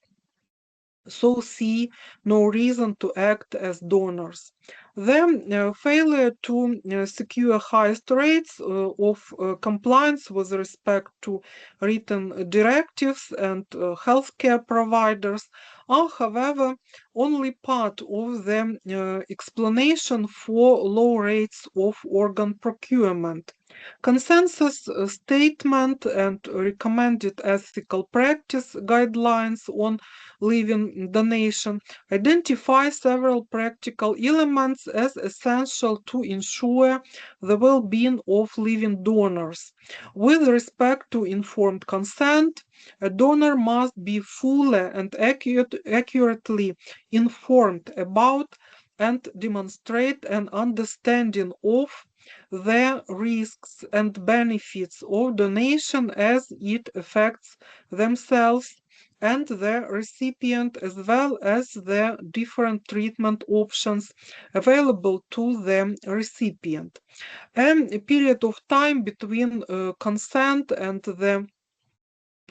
so see no reason to act as donors. The failure to secure highest rates of compliance with respect to written directives and healthcare providers are, however, only part of the explanation for low rates of organ procurement. Consensus statement and recommended ethical practice guidelines on living donation identify several practical elements as essential to ensure the well-being of living donors. With respect to informed consent, a donor must be fully and accurately informed about and demonstrate an understanding of the risks and benefits of donation as it affects themselves and the recipient, as well as the different treatment options available to the recipient. A period of time between consent and the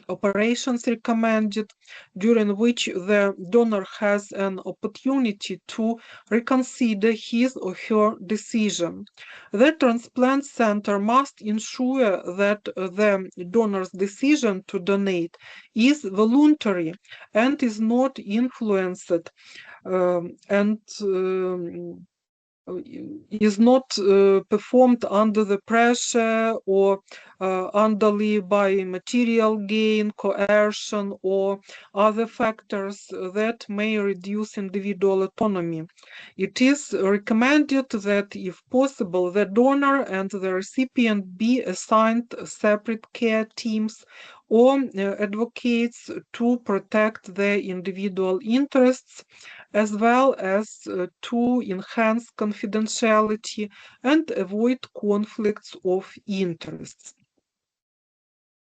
operations recommended, during which the donor has an opportunity to reconsider his or her decision. The transplant center must ensure that the donor's decision to donate is voluntary and is not influenced and is not performed under the pressure or underly by material gain, coercion, or other factors that may reduce individual autonomy. It is recommended that, if possible, the donor and the recipient be assigned separate care teams or advocates to protect their individual interests, as well as to enhance confidentiality and avoid conflicts of interests.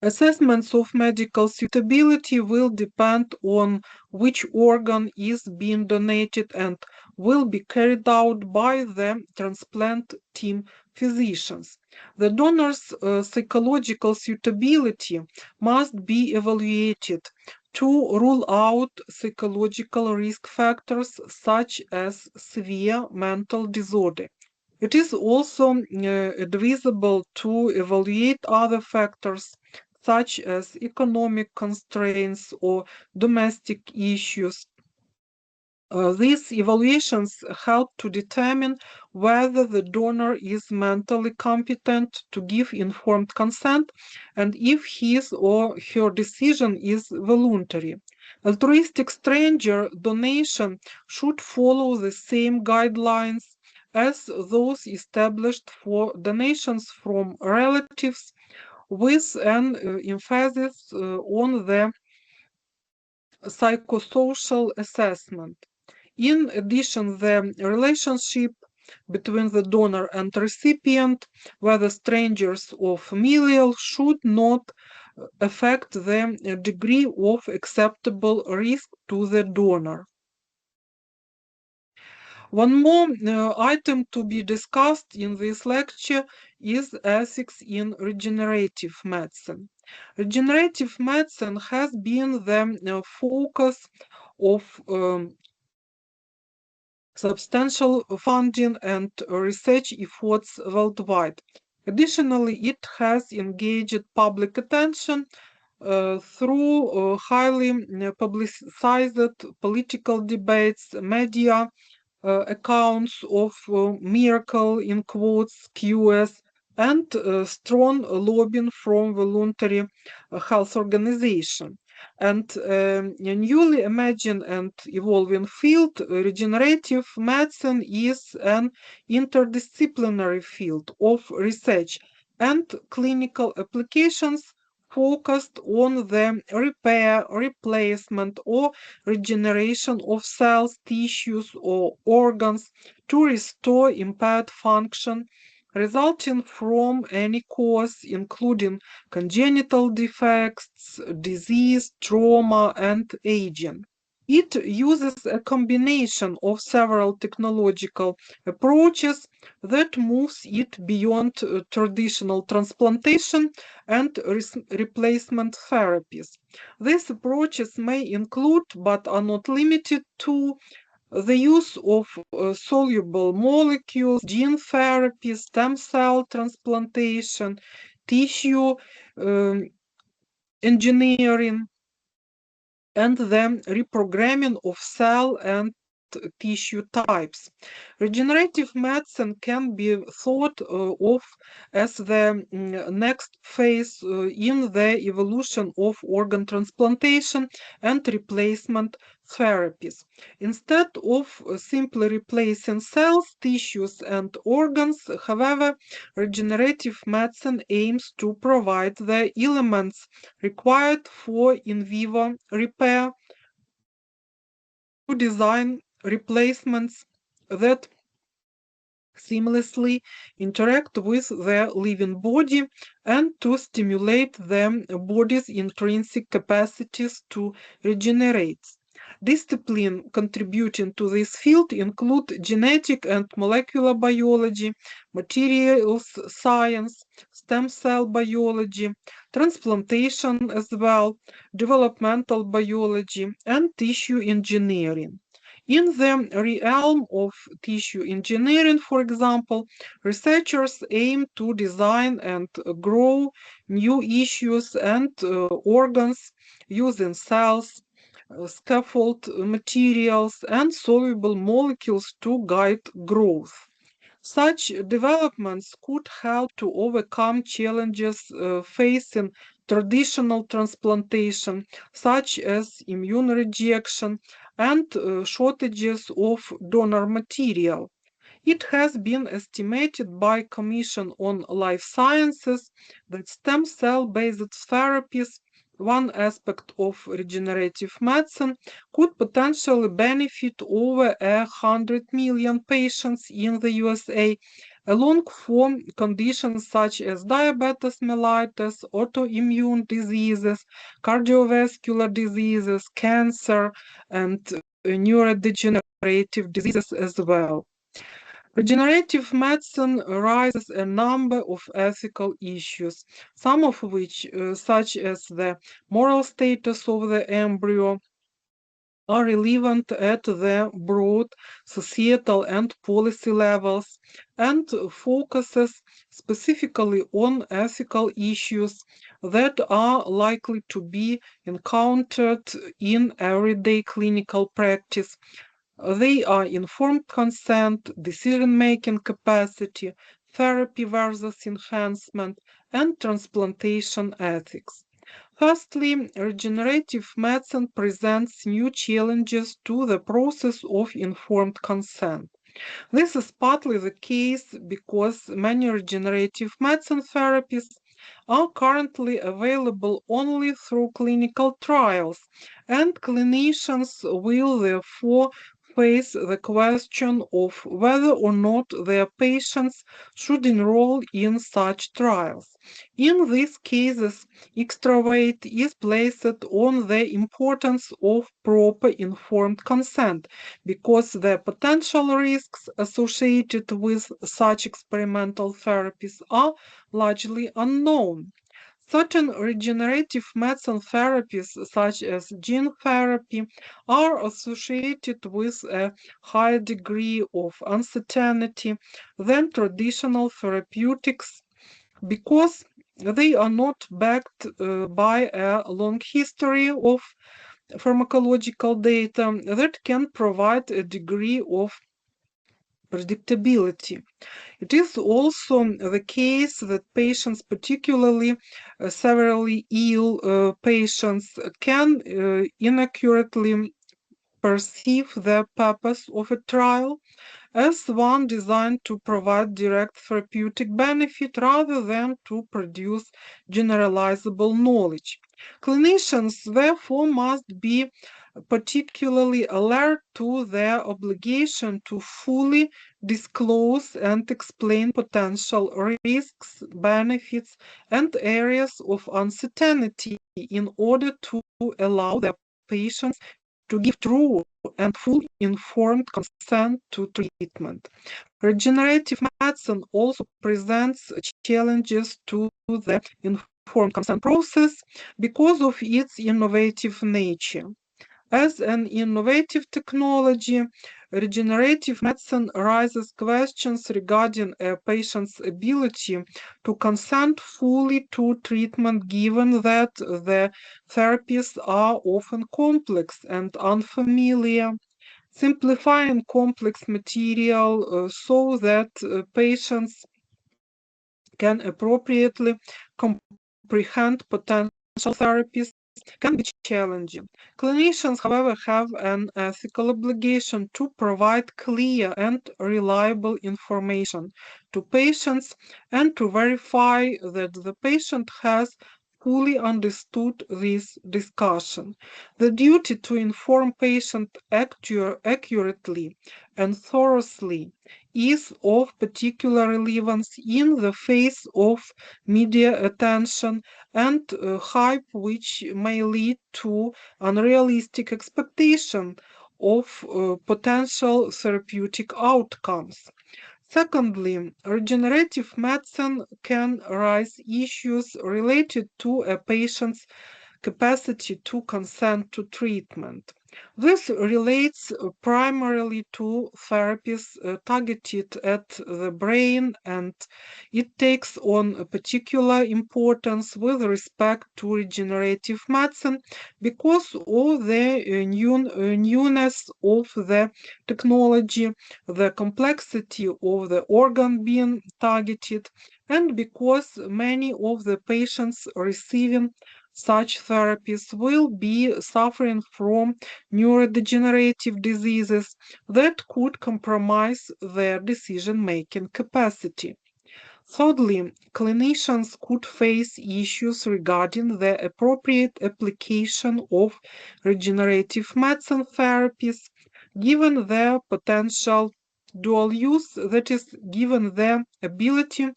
Assessments of medical suitability will depend on which organ is being donated and will be carried out by the transplant team physicians. The donor's psychological suitability must be evaluated to rule out psychological risk factors such as severe mental disorder. It is also advisable to evaluate other factors such as economic constraints or domestic issues. These evaluations help to determine whether the donor is mentally competent to give informed consent and if his or her decision is voluntary. Altruistic stranger donation should follow the same guidelines as those established for donations from relatives, with an emphasis on the psychosocial assessment. In addition, the relationship between the donor and recipient, whether strangers or familial, should not affect the degree of acceptable risk to the donor. One more item to be discussed in this lecture is ethics in regenerative medicine. Regenerative medicine has been the focus of substantial funding and research efforts worldwide. Additionally, it has engaged public attention through highly publicized political debates, media accounts of miracle in quotes cures, and strong lobbying from voluntary health organizations. And a newly emerging and evolving field, regenerative medicine is an interdisciplinary field of research and clinical applications focused on the repair, replacement, or regeneration of cells, tissues, or organs to restore impaired function resulting from any cause, including congenital defects, disease, trauma, and aging. It uses a combination of several technological approaches that moves it beyond traditional transplantation and replacement therapies. These approaches may include, but are not limited to, the use of soluble molecules, gene therapy, stem cell transplantation, tissue engineering, and the reprogramming of cell and tissue types. Regenerative medicine can be thought of as the next phase in the evolution of organ transplantation and replacement therapies. Instead of simply replacing cells, tissues, and organs, however, regenerative medicine aims to provide the elements required for in vivo repair, to design replacements that seamlessly interact with the living body and to stimulate the body's intrinsic capacities to regenerate. Disciplines contributing to this field include genetic and molecular biology, materials science, stem cell biology, transplantation as well, developmental biology, and tissue engineering. In the realm of tissue engineering, for example, researchers aim to design and grow new tissues and organs using cells, scaffold materials, and soluble molecules to guide growth. Such developments could help to overcome challenges facing traditional transplantation, such as immune rejection and shortages of donor material. It has been estimated by Commission on Life Sciences that stem cell-based therapies, one aspect of regenerative medicine, could potentially benefit over 100 million patients in the USA, along with conditions such as diabetes mellitus, autoimmune diseases, cardiovascular diseases, cancer, and neurodegenerative diseases as well. Regenerative medicine raises a number of ethical issues, some of which, such as the moral status of the embryo, are relevant at the broad societal and policy levels, and focuses specifically on ethical issues that are likely to be encountered in everyday clinical practice. They are informed consent, decision-making capacity, therapy versus enhancement, and transplantation ethics. Firstly, regenerative medicine presents new challenges to the process of informed consent. This is partly the case because many regenerative medicine therapies are currently available only through clinical trials, and clinicians will therefore face the question of whether or not their patients should enroll in such trials. In these cases, extra weight is placed on the importance of proper informed consent, because the potential risks associated with such experimental therapies are largely unknown. Certain regenerative medicine therapies, such as gene therapy, are associated with a higher degree of uncertainty than traditional therapeutics because they are not backed by a long history of pharmacological data that can provide a degree of predictability. It is also the case that patients, particularly severely ill patients, can inaccurately perceive the purpose of a trial as one designed to provide direct therapeutic benefit rather than to produce generalizable knowledge. Clinicians, therefore, must be particularly alert to their obligation to fully disclose and explain potential risks, benefits, and areas of uncertainty in order to allow their patients to give true and full informed consent to treatment. Regenerative medicine also presents challenges to the informed consent process because of its innovative nature. As an innovative technology, regenerative medicine raises questions regarding a patient's ability to consent fully to treatment, given that the therapies are often complex and unfamiliar. simplifying complex material so that patients can appropriately comprehend potential therapies can be challenging. Clinicians, however, have an ethical obligation to provide clear and reliable information to patients and to verify that the patient has fully understood this discussion. The duty to inform patients accurately and thoroughly is of particular relevance in the face of media attention and hype, which may lead to unrealistic expectation of potential therapeutic outcomes. Secondly, regenerative medicine can raise issues related to a patient's capacity to consent to treatment. This relates primarily to therapies targeted at the brain, and it takes on a particular importance with respect to regenerative medicine because of the newness of the technology, the complexity of the organ being targeted, and because many of the patients receiving such therapies will be suffering from neurodegenerative diseases that could compromise their decision-making capacity. Thirdly, clinicians could face issues regarding the appropriate application of regenerative medicine therapies, given their potential dual use, that is, given their ability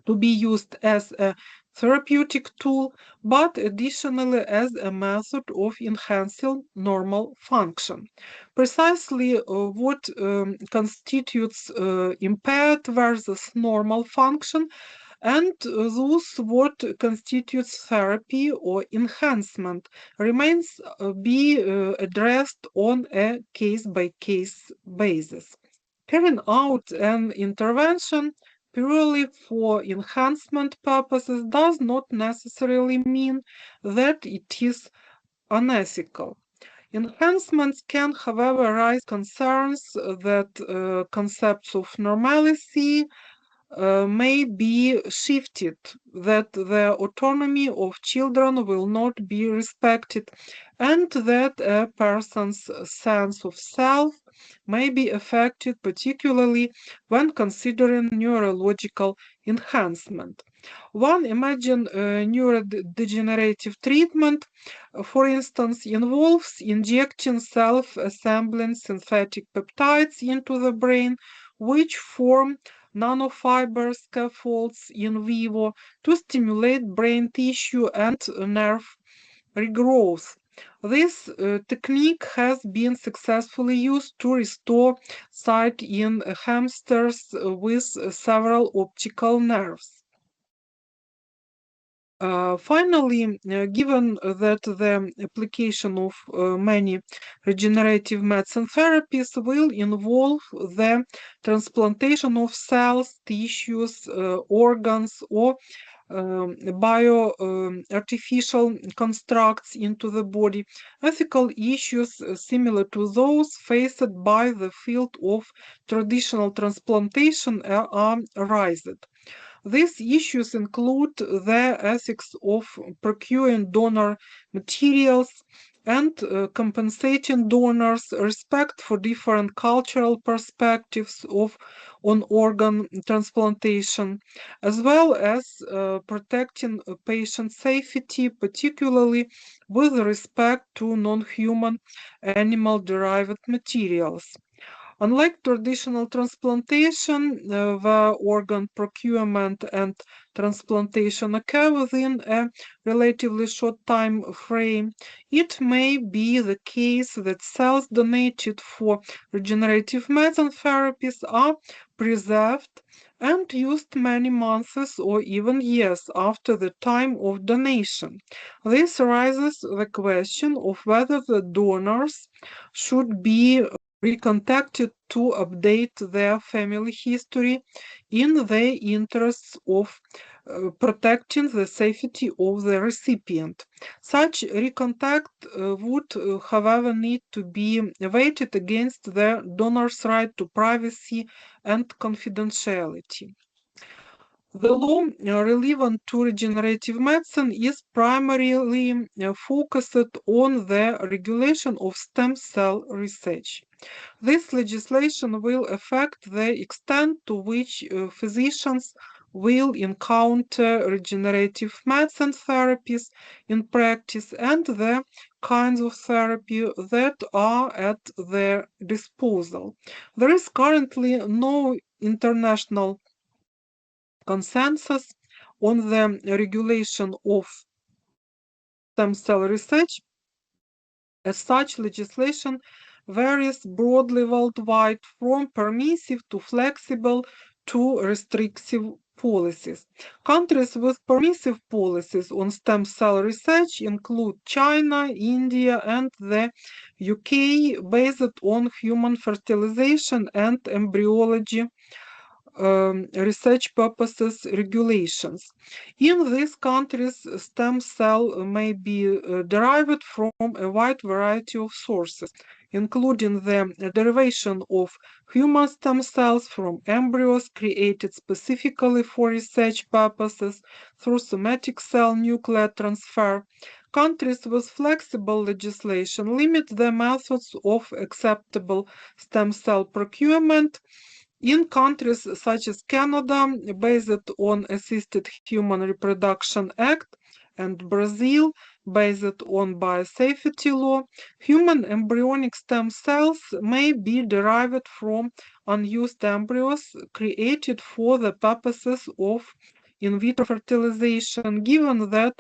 to be used as a therapeutic tool, but additionally as a method of enhancing normal function. Precisely what constitutes impaired versus normal function and thus what constitutes therapy or enhancement remains be addressed on a case-by-case basis. Carrying out an intervention purely for enhancement purposes does not necessarily mean that it is unethical. Enhancements can, however, raise concerns that concepts of normalcy may be shifted, that the autonomy of children will not be respected, and that a person's sense of self may be affected, particularly when considering neurological enhancement. One imagine neurodegenerative treatment, for instance, involves injecting self-assembling synthetic peptides into the brain, which form nanofiber scaffolds in vivo to stimulate brain tissue and nerve regrowth. This technique has been successfully used to restore sight in hamsters with several optical nerves. Finally, given that the application of many regenerative medicine therapies will involve the transplantation of cells, tissues, organs, or artificial constructs into the body, ethical issues similar to those faced by the field of traditional transplantation are raised. These issues include the ethics of procuring donor materials and compensating donors, respect for different cultural perspectives on organ transplantation, as well as protecting patient safety, particularly with respect to non-human animal-derived materials. Unlike traditional transplantation, where organ procurement and transplantation occur within a relatively short time frame, it may be the case that cells donated for regenerative medicine therapies are preserved and used many months or even years after the time of donation. This raises the question of whether the donors should be recontacted to update their family history in the interests of protecting the safety of the recipient. Such recontact would, however, need to be weighted against the donor's right to privacy and confidentiality. The law relevant to regenerative medicine is primarily focused on the regulation of stem cell research. This legislation will affect the extent to which physicians will encounter regenerative medicine therapies in practice and the kinds of therapy that are at their disposal. There is currently no international consensus on the regulation of stem cell research. As such, legislation varies broadly worldwide from permissive to flexible to restrictive policies. Countries with permissive policies on stem cell research include China, India, and the UK, based on human fertilization and embryology research purposes regulations. In these countries, stem cell may be derived from a wide variety of sources, including the derivation of human stem cells from embryos created specifically for research purposes through somatic cell nuclear transfer. Countries with flexible legislation limit the methods of acceptable stem cell procurement. In countries such as Canada, based on Assisted Human Reproduction Act, and Brazil, based on biosafety law, human embryonic stem cells may be derived from unused embryos created for the purposes of in vitro fertilization, given that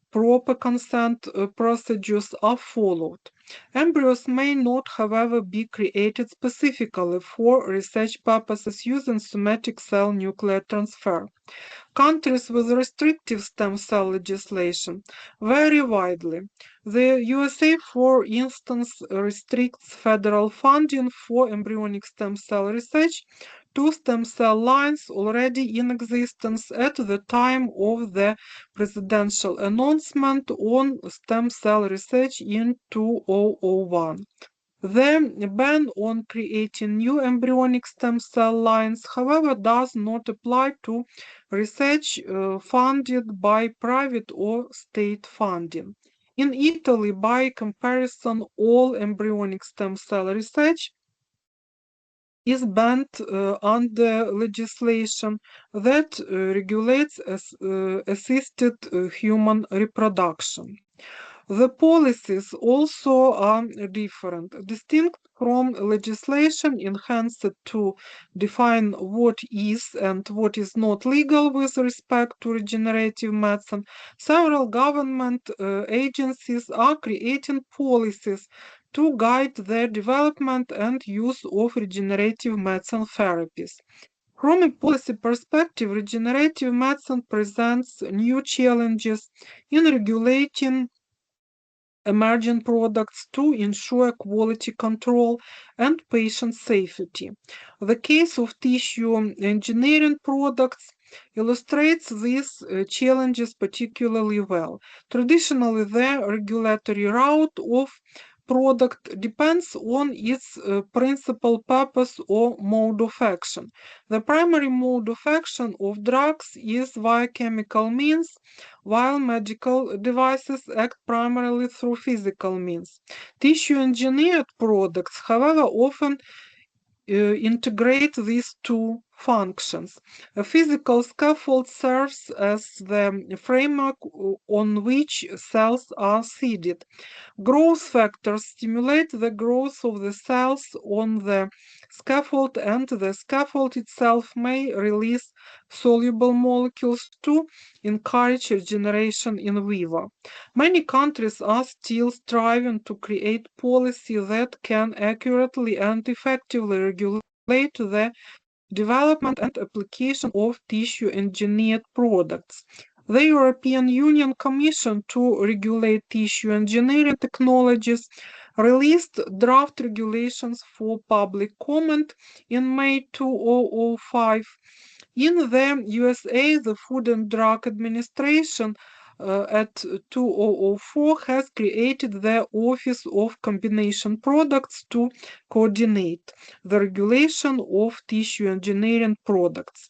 proper consent procedures are followed. Embryos may not, however, be created specifically for research purposes using somatic cell nuclear transfer. Countries with restrictive stem cell legislation vary widely. The USA, for instance, restricts federal funding for embryonic stem cell research to stem cell lines already in existence at the time of the presidential announcement on stem cell research in 2001. The ban on creating new embryonic stem cell lines, however, does not apply to research funded by private or state funding. In Italy, by comparison, all embryonic stem cell research is banned under legislation that regulates assisted human reproduction. The policies also are different, distinct from legislation enhanced to define what is and what is not legal with respect to regenerative medicine. Several government agencies are creating policies to guide the development and use of regenerative medicine therapies. From a policy perspective, regenerative medicine presents new challenges in regulating emerging products to ensure quality control and patient safety. The case of tissue engineering products illustrates these challenges particularly well. Traditionally, the regulatory route of product depends on its principal purpose or mode of action. The primary mode of action of drugs is via chemical means, while medical devices act primarily through physical means. Tissue engineered products, however, often integrate these two functions. A physical scaffold serves as the framework on which cells are seeded. Growth factors stimulate the growth of the cells on the scaffold, and the scaffold itself may release soluble molecules to encourage regeneration in vivo. Many countries are still striving to create policy that can accurately and effectively regulate the development and application of tissue engineered products. The European Union Commission to Regulate Tissue Engineering Technologies released draft regulations for public comment in May 2005. In the USA, the Food and Drug Administration at 2004 has created the Office of Combination Products to coordinate the regulation of tissue engineering products.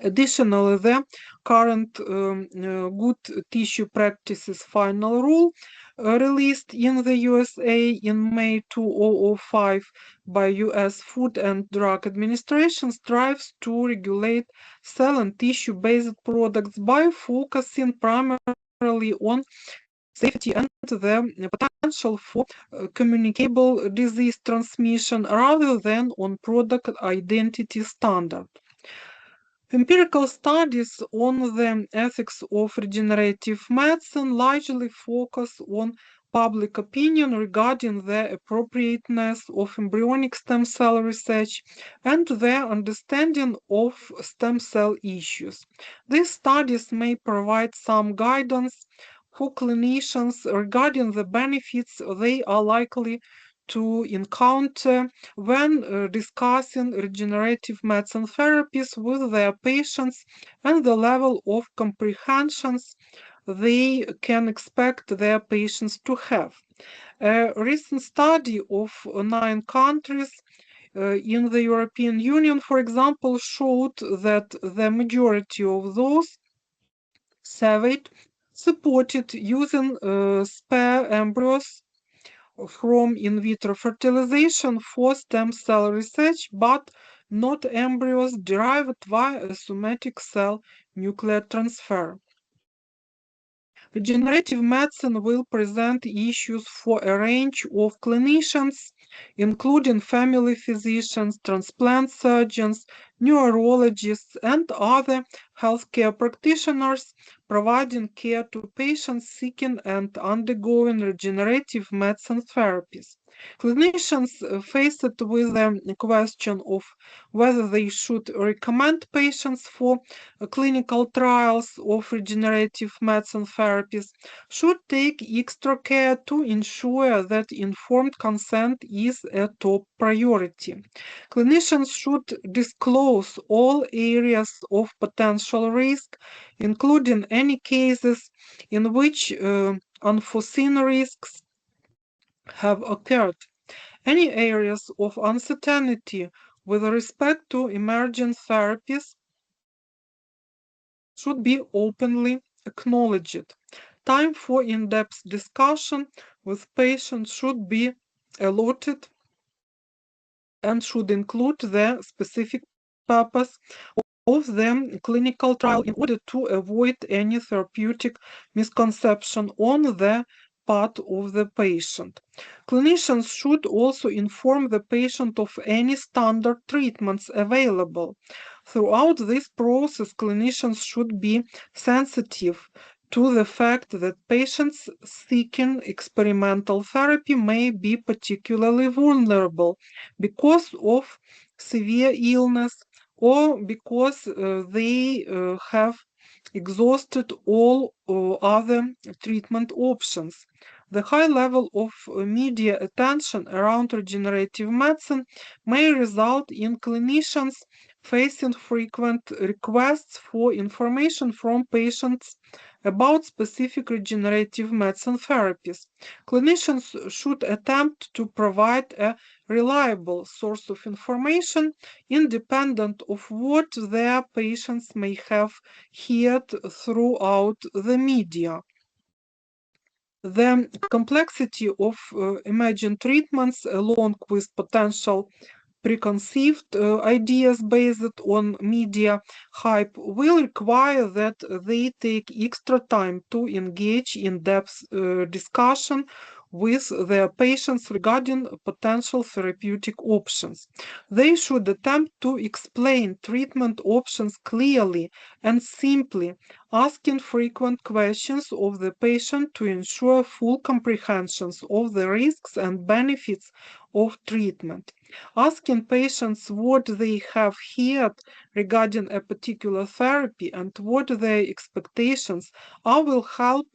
Additionally, the current Good Tissue Practices Final Rule, released in the USA in May 2005 by US Food and Drug Administration, strives to regulate cell and tissue-based products by focusing primarily on safety and the potential for communicable disease transmission rather than on product identity standard. Empirical studies on the ethics of regenerative medicine largely focus on public opinion regarding the appropriateness of embryonic stem cell research and their understanding of stem cell issues. These studies may provide some guidance for clinicians regarding the benefits they are likely to encounter when discussing regenerative medicine therapies with their patients and the level of comprehensions they can expect their patients to have. A recent study of 9 countries in the European Union, for example, showed that the majority of those surveyed supported using spare embryos from in vitro fertilization for stem cell research, but not embryos derived via a somatic cell nuclear transfer. Regenerative medicine will present issues for a range of clinicians, including family physicians, transplant surgeons, neurologists, and other healthcare practitioners providing care to patients seeking and undergoing regenerative medicine therapies. Clinicians faced with the question of whether they should recommend patients for clinical trials of regenerative medicine therapies should take extra care to ensure that informed consent is a top priority. Clinicians should disclose all areas of potential risk, including any cases in which unforeseen risks have occurred. Any areas of uncertainty with respect to emerging therapies should be openly acknowledged. Time for in-depth discussion with patients should be allotted and should include the specific purpose of the clinical trial in order to avoid any therapeutic misconception on the part of the patient. Clinicians should also inform the patient of any standard treatments available. Throughout this process, clinicians should be sensitive to the fact that patients seeking experimental therapy may be particularly vulnerable because of severe illness or because they have exhausted all other treatment options. The high level of media attention around regenerative medicine may result in clinicians facing frequent requests for information from patients about specific regenerative medicine therapies. Clinicians should attempt to provide a reliable source of information independent of what their patients may have heard throughout the media. The complexity of emerging treatments, along with potential preconceived ideas based on media hype, will require that they take extra time to engage in depth discussion with their patients regarding potential therapeutic options. They should attempt to explain treatment options clearly and simply, asking frequent questions of the patient to ensure full comprehension of the risks and benefits of treatment. Asking patients what they have heard regarding a particular therapy and what their expectations are will help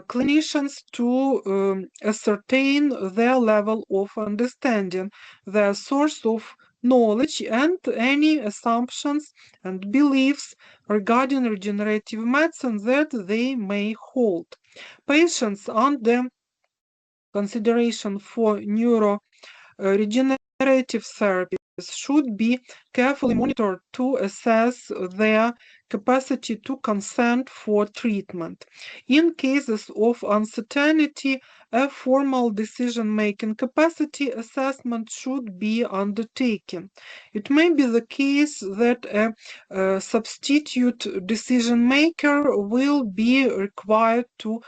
clinicians to ascertain their level of understanding, their source of knowledge, and any assumptions and beliefs regarding regenerative medicine that they may hold. Patients under consideration for regenerative therapies should be carefully monitored to assess their capacity to consent for treatment. In cases of uncertainty, a formal decision-making capacity assessment should be undertaken. It may be the case that a substitute decision-maker will be required to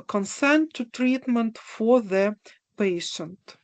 consent to treatment for the patient.